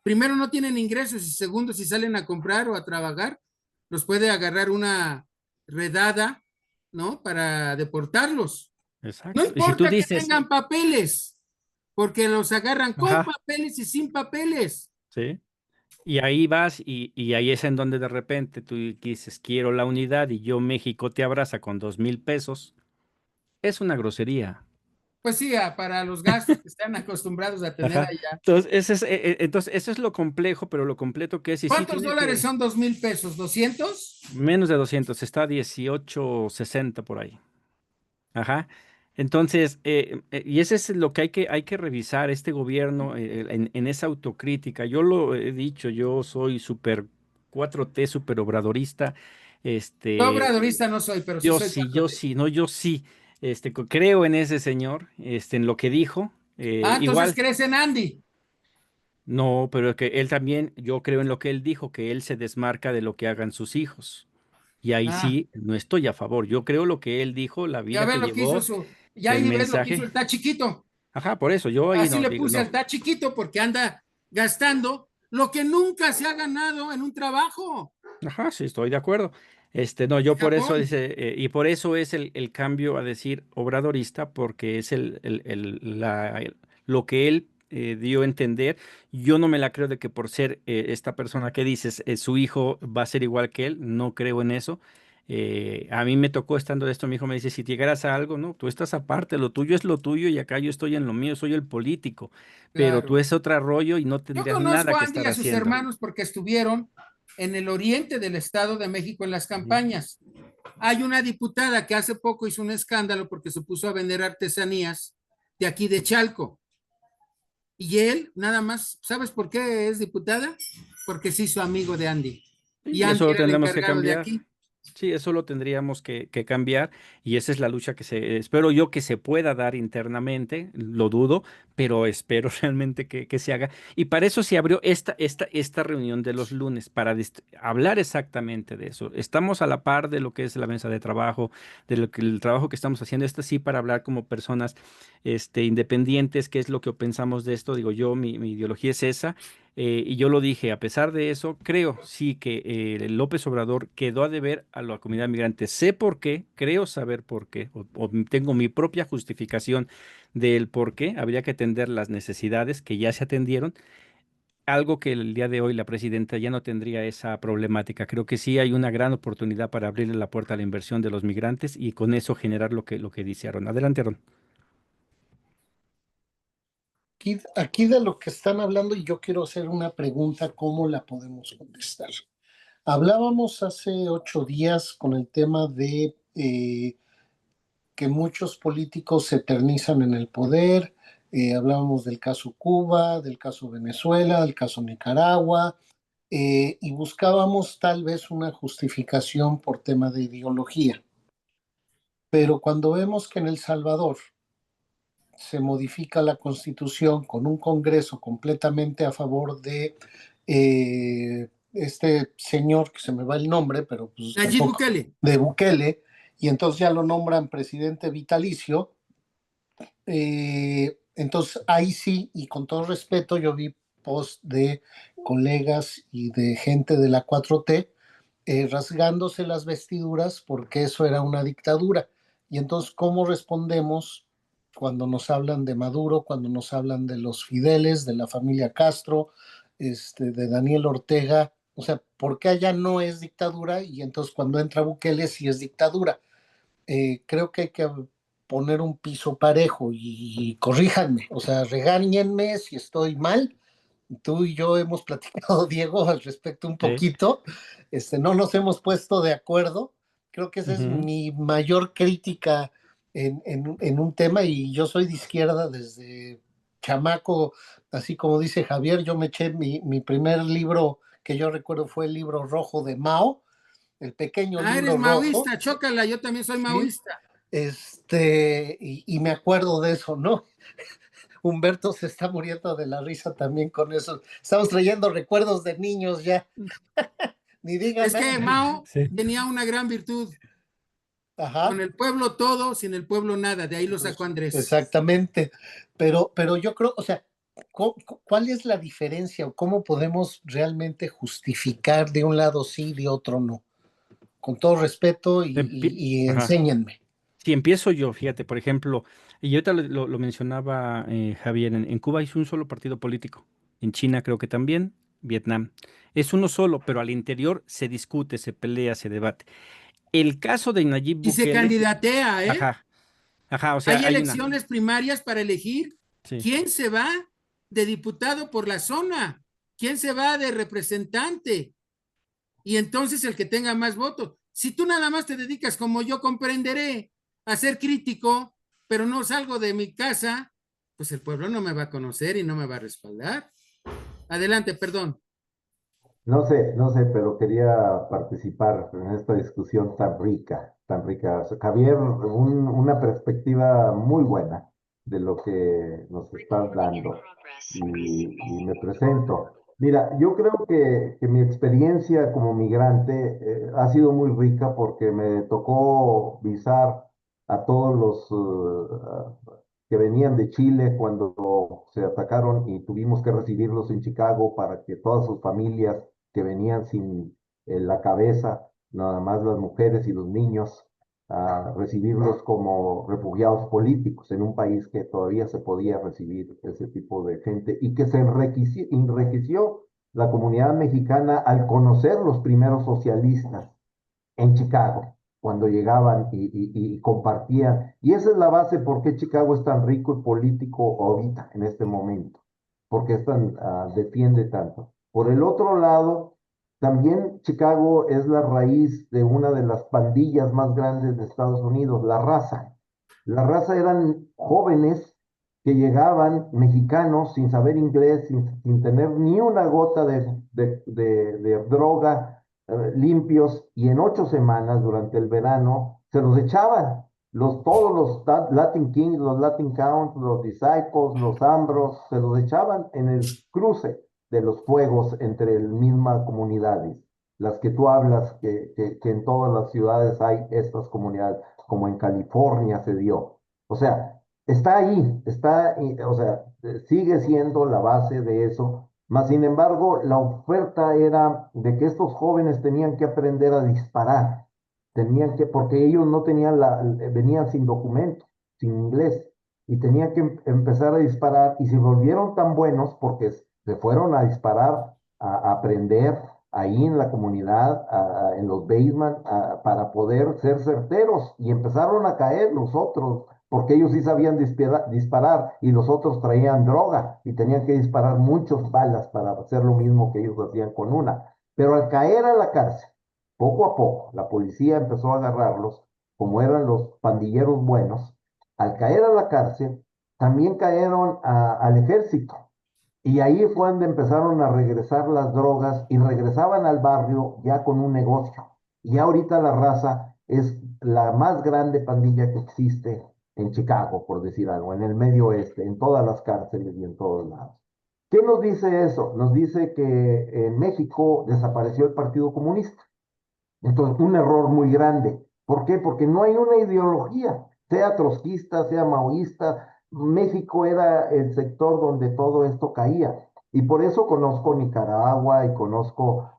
primero no tienen ingresos y segundo, si salen a comprar o a trabajar, los puede agarrar una redada, ¿no? Para deportarlos. No Exacto. Y si tú importa que dices, tengan papeles, porque los agarran con ajá, papeles y sin papeles. sí. Y ahí vas y ahí es en donde de repente tú dices, quiero la unidad y yo México te abraza con 2,000 pesos. Es una grosería. Pues sí, para los gastos que están acostumbrados a tener Ajá. allá. Entonces, eso es lo complejo, pero lo completo que es, y sí ¿Cuántos tiene dólares que, son 2,000 pesos? ¿200? menos de 200 está a 18,60 por ahí. Ajá. Entonces, y ese es lo que hay que revisar, este gobierno, en esa autocrítica. Yo lo he dicho, yo soy súper 4T, súper obradorista. Yo Este, obradorista no soy, pero sí yo soy sí, 4T. no, yo sí. Creo en ese señor, en lo que dijo. Ah, entonces Igual. crees en Andy. No, pero que él también, yo creo en lo que él dijo, que él se desmarca de lo que hagan sus hijos. Y ahí Ah, sí, no estoy a favor. Yo creo lo que él dijo, la ya vida ves que lo que hizo llevó, ya el ahí ves lo que hizo mensaje. el está chiquito. Ajá, por eso, yo ahí Así no le digo, puse al no. está chiquito porque anda gastando lo que nunca se ha ganado en un trabajo Ajá, sí, estoy de acuerdo. No, yo en por eso Japón. dice, y por eso es el cambio a decir obradorista, porque es lo que él dio a entender. Yo no me la creo de que por ser esta persona que dices, su hijo va a ser igual que él, no creo en eso. A mí me tocó estando de esto, mi hijo me dice, si llegaras a algo, no, tú estás aparte, lo tuyo es lo tuyo y acá yo estoy en lo mío, soy el político, pero tú Claro. es otro rollo y no Yo tendrías conozco nada a que Andy y estar a sus haciendo. hermanos porque estuvieron en el oriente del Estado de México en las Ujú. campañas. Hay una diputada que hace poco hizo un escándalo porque se puso a vender artesanías de aquí de Chalco. Y él, nada más, ¿sabes por qué es diputada? Porque se hizo amigo de Andy. Y Y eso Andy lo era el tendremos que encargado de cambiar. aquí. Sí, eso lo tendríamos que cambiar y esa es la lucha que espero yo que se pueda dar internamente, lo dudo, pero espero realmente que se haga. Y para eso se abrió esta reunión de los lunes, para hablar exactamente de eso. Estamos a la par de lo que es la mesa de trabajo, de lo que el trabajo que estamos haciendo. Esto sí para hablar como personas independientes, qué es lo que pensamos de esto. Digo, yo, mi ideología es esa. Y yo lo dije, a pesar de eso, creo sí que López Obrador quedó a deber a la comunidad migrante. Sé por qué, creo saber por qué, o tengo mi propia justificación del por qué. Habría que atender las necesidades que ya se atendieron, algo que el día de hoy la presidenta ya no tendría esa problemática. Creo que sí hay una gran oportunidad para abrirle la puerta a la inversión de los migrantes y con eso generar lo que dice Aaron. Adelante, Aaron. Aquí de lo que están hablando, y yo quiero hacer una pregunta, ¿cómo la podemos contestar? Hablábamos hace 8 días con el tema de que muchos políticos se eternizan en el poder. Hablábamos del caso Cuba, del caso Venezuela, del caso Nicaragua, y buscábamos tal vez una justificación por tema de ideología. Pero cuando vemos que en El Salvador se modifica la constitución con un Congreso completamente a favor de este señor, que se me va el nombre, pero pues Nayib tampoco, Bukele. de Bukele, y entonces ya lo nombran presidente vitalicio. Entonces ahí sí, y con todo respeto, yo vi post de colegas y de gente de la 4T rasgándose las vestiduras porque eso era una dictadura. Y entonces, ¿cómo respondemos cuando nos hablan de Maduro, cuando nos hablan de los Fideles, de la familia Castro, de Daniel Ortega? O sea, ¿por qué allá no es dictadura y entonces cuando entra Bukele sí es dictadura? Creo que hay que poner un piso parejo y corríjanme, o sea, regáñenme si estoy mal. Tú y yo hemos platicado, Diego, al respecto un Sí. poquito. No nos hemos puesto de acuerdo. Creo que esa es Ujú. mi mayor crítica en un tema, y yo soy de izquierda desde chamaco, así como dice Javier. Yo me eché mi primer libro que yo recuerdo fue el libro rojo de Mao, el pequeño Ah, eres libro rojo, maoísta, chócala, yo también soy ¿sí? maoísta. Y me acuerdo de eso, ¿no? Humberto se está muriendo de la risa también con eso. Estamos trayendo recuerdos de niños ya. Ni digan Es que nada. Mao Sí. tenía una gran virtud, Ajá. con el pueblo todo, sin el pueblo nada, de ahí lo sacó Andrés. Exactamente. Pero yo creo, o sea, ¿cuál es la diferencia o cómo podemos realmente justificar de un lado sí, de otro no? Con todo respeto y Ajá. enséñenme. Si empiezo yo, fíjate, por ejemplo, y ahorita lo mencionaba Javier, en Cuba es un solo partido político, en China creo que también, Vietnam. Es uno solo, pero al interior se discute, se pelea, se debate. El caso de Nayib Y se Bukele, candidatea, ¿eh? ajá, ajá, o sea, Hay hay una, elecciones primarias para elegir sí, quién se va de diputado por la zona, quién se va de representante, y entonces el que tenga más votos. Si tú nada más te dedicas, como yo comprenderé, a ser crítico, pero no salgo de mi casa, pues el pueblo no me va a conocer y no me va a respaldar. Adelante, perdón. No sé, pero quería participar en esta discusión tan rica, tan rica. O sea, Javier, una perspectiva muy buena de lo que nos estás dando. Y me presento. Mira, yo creo que mi experiencia como migrante ha sido muy rica porque me tocó visar a todos que venían de Chile cuando se atacaron y tuvimos que recibirlos en Chicago para que todas sus familias que venían sin la cabeza, nada más las mujeres y los niños, a recibirlos como refugiados políticos en un país que todavía se podía recibir ese tipo de gente y que se enriqueció la comunidad mexicana al conocer los primeros socialistas en Chicago, cuando llegaban y compartían. Y esa es la base por qué Chicago es tan rico y político ahorita, en este momento, porque es tan, defiende tanto. Por el otro lado, también Chicago es la raíz de una de las pandillas más grandes de Estados Unidos, la Raza. La Raza eran jóvenes que llegaban mexicanos sin saber inglés, sin tener ni una gota de droga, limpios, y en 8 semanas durante el verano se los echaban. Todos los Latin Kings, los Latin Counts, los Disciples, los Ambros, se los echaban en el cruce de los fuegos entre las mismas comunidades, las que tú hablas, que en todas las ciudades hay estas comunidades, como en California se dio. O sea, está ahí, o sea, sigue siendo la base de eso, Mas, sin embargo, la oferta era de que estos jóvenes tenían que aprender a disparar, porque ellos no tenían venían sin documento, sin inglés, y tenían que empezar a disparar, y se volvieron tan buenos porque se fueron a disparar, a aprender ahí en la comunidad, en los basement, para poder ser certeros, y empezaron a caer los otros porque ellos sí sabían disparar y los otros traían droga y tenían que disparar muchas balas para hacer lo mismo que ellos hacían con una. Pero al caer a la cárcel, poco a poco, la policía empezó a agarrarlos, como eran los pandilleros buenos. Al caer a la cárcel, también cayeron al ejército. Y ahí fue donde empezaron a regresar las drogas y regresaban al barrio ya con un negocio. Y ahorita la raza es la más grande pandilla que existe en Chicago, por decir algo, en el medio oeste, en todas las cárceles y en todos lados. ¿Qué nos dice eso? Nos dice que en México desapareció el Partido Comunista. Entonces, un error muy grande. ¿Por qué? Porque no hay una ideología, sea trotskista, sea maoísta. México era el sector donde todo esto caía. Y por eso conozco Nicaragua y conozco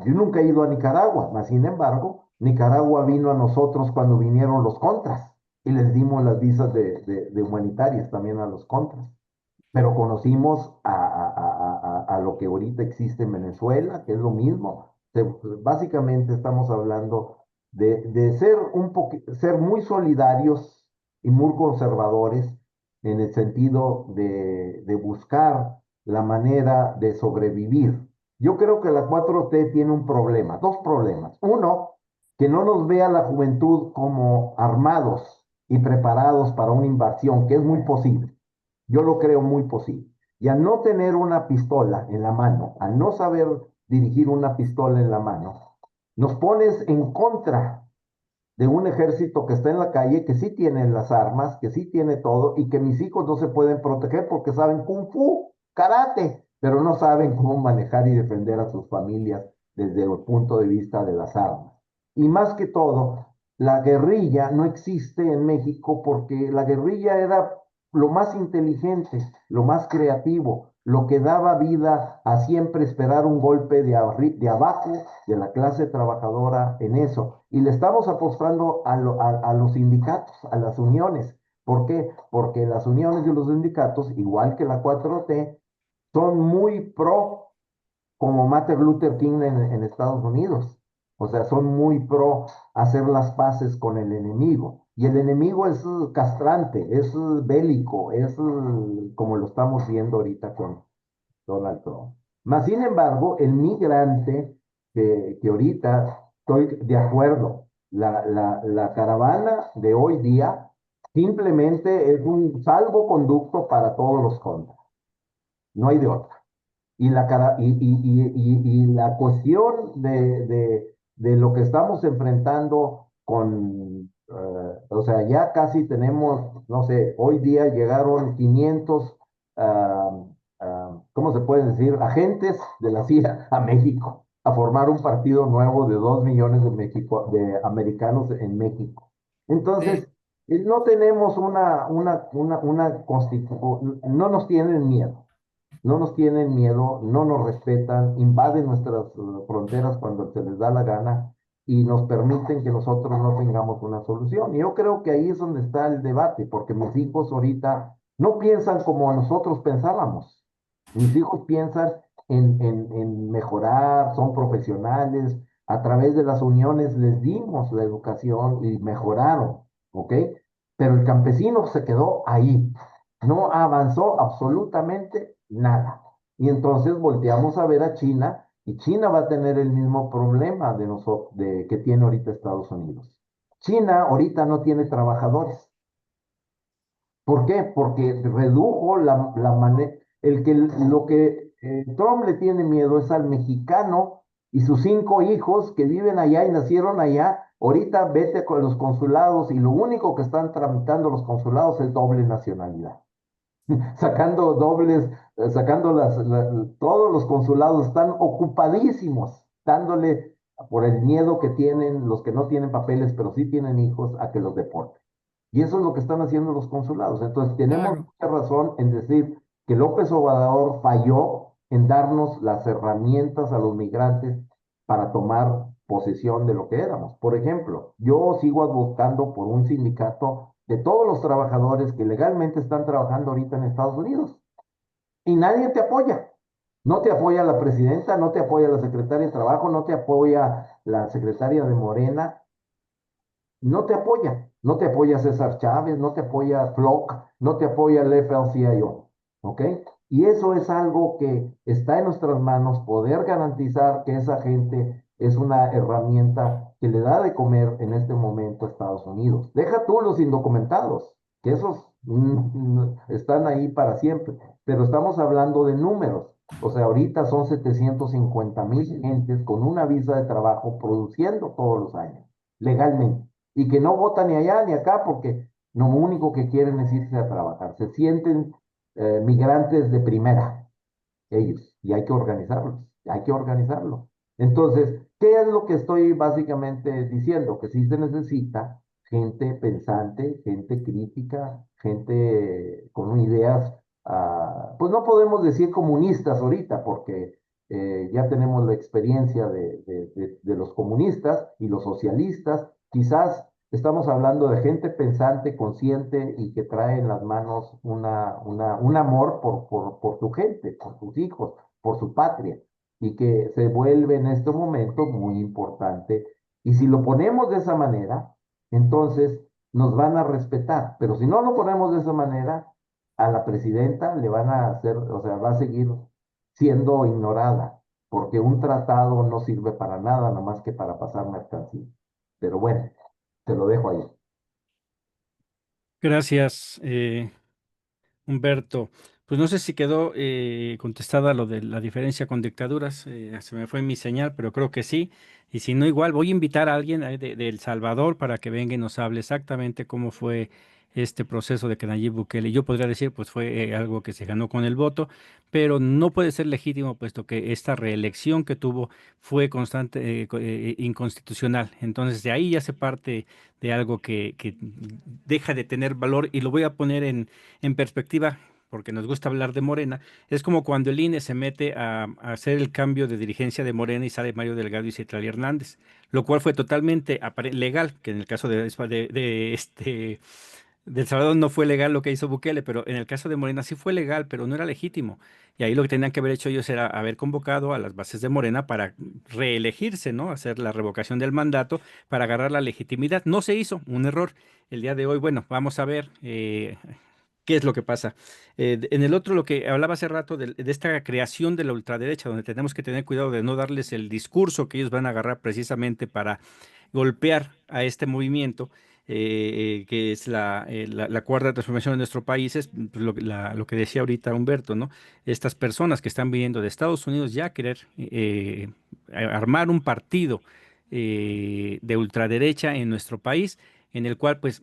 yo nunca he ido a Nicaragua, mas sin embargo, Nicaragua vino a nosotros cuando vinieron los contras y les dimos las visas de humanitarias también a los contras. Pero conocimos a lo que ahorita existe en Venezuela, que es lo mismo. Básicamente estamos hablando de ser ser muy solidarios y muy conservadores en el sentido de buscar la manera de sobrevivir. Yo creo que la 4T tiene un problema, dos problemas. Uno, que no nos vea la juventud como armados y preparados para una invasión, que es muy posible. Yo lo creo muy posible. Y al no tener una pistola en la mano, al no saber dirigir una pistola en la mano, nos pones en contra de un ejército que está en la calle, que sí tiene las armas, que sí tiene todo, y que mis hijos no se pueden proteger porque saben kung fu, karate, pero no saben cómo manejar y defender a sus familias desde el punto de vista de las armas. Y más que todo, la guerrilla no existe en México porque la guerrilla era lo más inteligente, lo más creativo, lo que daba vida a siempre esperar un golpe de abajo de la clase trabajadora en eso. Y le estamos apostando a los sindicatos, a las uniones. ¿Por qué? Porque las uniones y los sindicatos, igual que la 4T, son muy pro, como Martin Luther King en Estados Unidos. O sea, son muy pro hacer las paces con el enemigo. Y el enemigo es castrante, es bélico, es como lo estamos viendo ahorita con Donald Trump. Mas, sin embargo, el migrante que ahorita estoy de acuerdo, la caravana de hoy día simplemente es un salvoconducto para todos los contras. No hay de otra. Y la cuestión de lo que estamos enfrentando o sea, ya casi tenemos, no sé, hoy día llegaron 500, ah, ¿cómo se puede decir? Agentes de la CIA a México, a formar un partido nuevo de 2 millones de americanos en México. Entonces, no tenemos una constitución, no nos tienen miedo. No nos tienen miedo, no nos respetan, invaden nuestras fronteras cuando se les da la gana y nos permiten que nosotros no tengamos una solución. Y yo creo que ahí es donde está el debate, porque mis hijos ahorita no piensan como nosotros pensábamos. Mis hijos piensan en mejorar, son profesionales, a través de las uniones les dimos la educación y mejoraron, ¿ok? Pero el campesino se quedó ahí, no avanzó absolutamente nada. Y entonces volteamos a ver a China y China va a tener el mismo problema que tiene ahorita Estados Unidos. China ahorita no tiene trabajadores. ¿Por qué? Porque redujo la manera, lo que Trump le tiene miedo es al mexicano y sus 5 hijos que viven allá y nacieron allá. Ahorita vete con los consulados y lo único que están tramitando los consulados es doble nacionalidad. Sacando dobles, todos los consulados están ocupadísimos, dándole por el miedo que tienen los que no tienen papeles, pero sí tienen hijos, a que los deporten. Y eso es lo que están haciendo los consulados. Entonces, tenemos Claro. mucha razón en decir que López Obrador falló en darnos las herramientas a los migrantes para tomar posesión de lo que éramos. Por ejemplo, yo sigo advocando por un sindicato de todos los trabajadores que legalmente están trabajando ahorita en Estados Unidos y nadie te apoya. No te apoya la presidenta, no te apoya la secretaria de Trabajo, no te apoya la secretaria de Morena, no te apoya César Chávez, no te apoya Flock, no te apoya el FLCIO, ¿ok? Y eso es algo que está en nuestras manos, poder garantizar que esa gente es una herramienta que le da de comer en este momento a Estados Unidos. Deja tú los indocumentados, que esos están ahí para siempre, pero estamos hablando de números. O sea, ahorita son 750,000 gentes con una visa de trabajo produciendo todos los años, legalmente y que no votan ni allá ni acá porque lo único que quieren es irse a trabajar. Se sienten migrantes de primera, ellos, y hay que organizarlos, hay que organizarlo. Entonces, ¿qué es lo que estoy básicamente diciendo? Que sí se necesita gente pensante, gente crítica, gente con ideas, pues no podemos decir comunistas ahorita, porque ya tenemos la experiencia de los comunistas y los socialistas. Quizás estamos hablando de gente pensante, consciente y que trae en las manos un amor por su gente, por sus hijos, por su patria, y que se vuelve en este momento muy importante. Y si lo ponemos de esa manera, entonces nos van a respetar. Pero si no lo ponemos de esa manera, a la presidenta le van a hacer, o sea, va a seguir siendo ignorada, porque un tratado no sirve para nada, nomás que para pasar mercancía. Pero bueno, te lo dejo ahí. Gracias, Humberto. Pues no sé si quedó contestada lo de la diferencia con dictaduras. Se me fue mi señal, pero creo que sí. Y si no, igual voy a invitar a alguien de El Salvador para que venga y nos hable exactamente cómo fue este proceso de que Nayib Bukele. Yo podría decir, pues fue algo que se ganó con el voto, pero no puede ser legítimo, puesto que esta reelección que tuvo fue constante, inconstitucional. Entonces, de ahí ya se parte de algo que deja de tener valor y lo voy a poner en perspectiva, porque nos gusta hablar de Morena. Es como cuando el INE se mete a hacer el cambio de dirigencia de Morena y sale Mario Delgado y Citlali Hernández, lo cual fue totalmente legal, que en el caso de El Salvador no fue legal lo que hizo Bukele, pero en el caso de Morena sí fue legal, pero no era legítimo. Y ahí lo que tenían que haber hecho ellos era haber convocado a las bases de Morena para reelegirse, ¿no? Hacer la revocación del mandato para agarrar la legitimidad. No se hizo, un error. El día de hoy, bueno, vamos a ver qué es lo que pasa. En el otro, lo que hablaba hace rato de esta creación de la ultraderecha, donde tenemos que tener cuidado de no darles el discurso que ellos van a agarrar precisamente para golpear a este movimiento, que es la cuarta transformación de nuestro país, es pues, lo que decía ahorita Humberto, ¿no? Estas personas que están viniendo de Estados Unidos ya querer armar un partido de ultraderecha en nuestro país, en el cual pues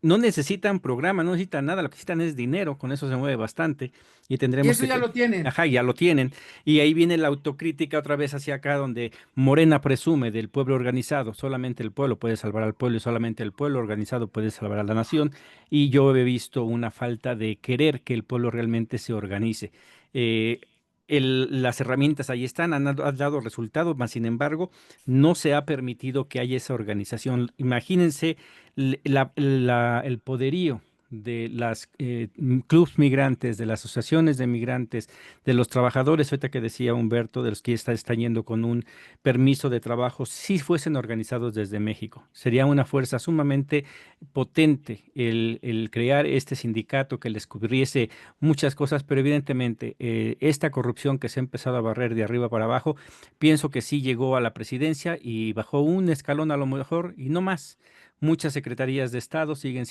no necesitan programa, no necesitan nada, lo que necesitan es dinero, con eso se mueve bastante y Y tendremos eso que, ya lo tienen. ajá, ya lo tienen. Y ahí viene la autocrítica otra vez hacia acá, donde Morena presume del pueblo organizado, solamente el pueblo puede salvar al pueblo y solamente el pueblo organizado puede salvar a la nación. Y yo he visto una falta de querer que el pueblo realmente se organice. Eh, las herramientas ahí están, han dado resultados, mas sin embargo, no se ha permitido que haya esa organización. Imagínense el poderío de las clubs migrantes, de las asociaciones de migrantes, de los trabajadores, ahorita que decía Humberto, de los que están yendo con un permiso de trabajo, si fuesen organizados desde México. Sería una fuerza sumamente potente el crear este sindicato que les cubriese muchas cosas, pero evidentemente esta corrupción que se ha empezado a barrer de arriba para abajo, pienso que sí llegó a la presidencia y bajó un escalón a lo mejor y no más. Muchas secretarías de Estado siguen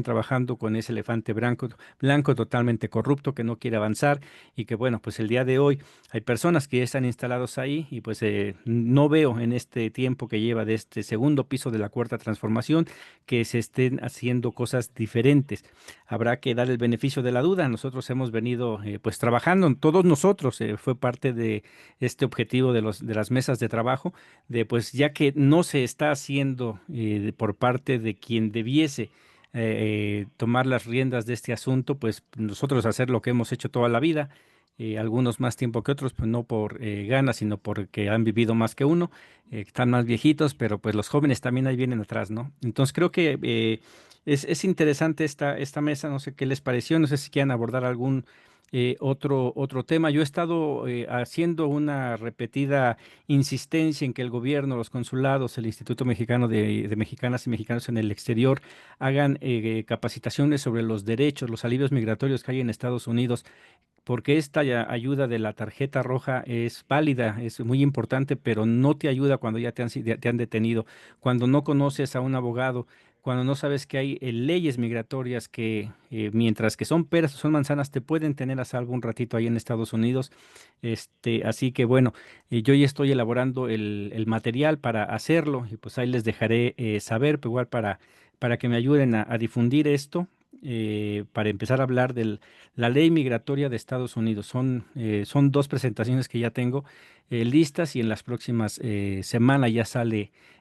trabajando con ese elefante blanco totalmente corrupto que no quiere avanzar y que bueno, pues el día de hoy hay personas que ya están instalados ahí y pues no veo en este tiempo que lleva de este segundo piso de la cuarta transformación que se estén haciendo cosas diferentes. Habrá que dar el beneficio de la duda. Nosotros hemos venido pues trabajando, todos nosotros, fue parte de este objetivo de las mesas de trabajo de pues ya que no se está haciendo por parte de quien debiese tomar las riendas de este asunto, pues nosotros hacer lo que hemos hecho toda la vida, algunos más tiempo que otros, pues no por ganas, sino porque han vivido más que uno, están más viejitos, pero pues los jóvenes también ahí vienen atrás, ¿no? Entonces creo que es interesante esta mesa, no sé qué les pareció, no sé si quieren abordar algún otro tema. Yo he estado haciendo una repetida insistencia en que el gobierno, los consulados, el Instituto Mexicano de Mexicanas y Mexicanos en el exterior hagan capacitaciones sobre los derechos, los alivios migratorios que hay en Estados Unidos, porque esta ayuda de la tarjeta roja es válida, es muy importante, pero no te ayuda cuando ya te han detenido, cuando no conoces a un abogado, cuando no sabes que hay leyes migratorias que, mientras que son peras o son manzanas, te pueden tener a salvo un ratito ahí en Estados Unidos. Así que bueno, yo ya estoy elaborando el material para hacerlo y pues ahí les dejaré saber, pues igual para que me ayuden a difundir esto. Para empezar a hablar de la ley migratoria de Estados Unidos. Son dos presentaciones que ya tengo listas y en las próximas semanas ya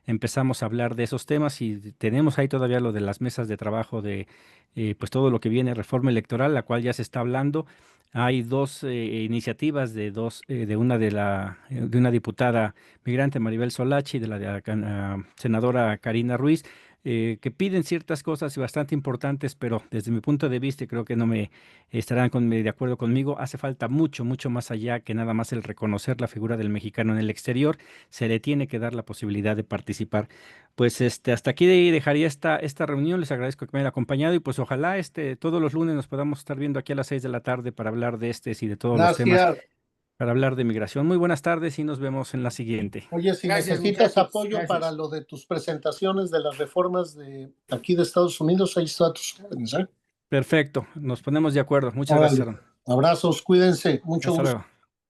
empezamos a hablar de esos temas y tenemos ahí todavía lo de las mesas de trabajo de pues todo lo que viene, reforma electoral, la cual ya se está hablando. Hay dos iniciativas de una diputada migrante, Maribel Solachi, y de la senadora Karina Ruiz, que piden ciertas cosas bastante importantes, pero desde mi punto de vista, y creo que no me estarán de acuerdo conmigo, hace falta mucho, mucho más allá que nada más el reconocer la figura del mexicano en el exterior, se le tiene que dar la posibilidad de participar. Pues hasta aquí dejaría esta reunión, les agradezco que me hayan acompañado y pues ojalá todos los lunes nos podamos estar viendo aquí a las 6 de la tarde para hablar de y de todos los temas, Gracias. para hablar de migración. Muy buenas tardes y nos vemos en la siguiente. Oye, si Gracias, necesitas muchachos. apoyo para Gracias. lo de tus presentaciones de las reformas de aquí de Estados Unidos, ahí está tus órdenes, ¿eh? Perfecto, nos ponemos de acuerdo. Muchas gracias, Órale. Aaron. Abrazos, cuídense, mucho Hasta gusto. luego.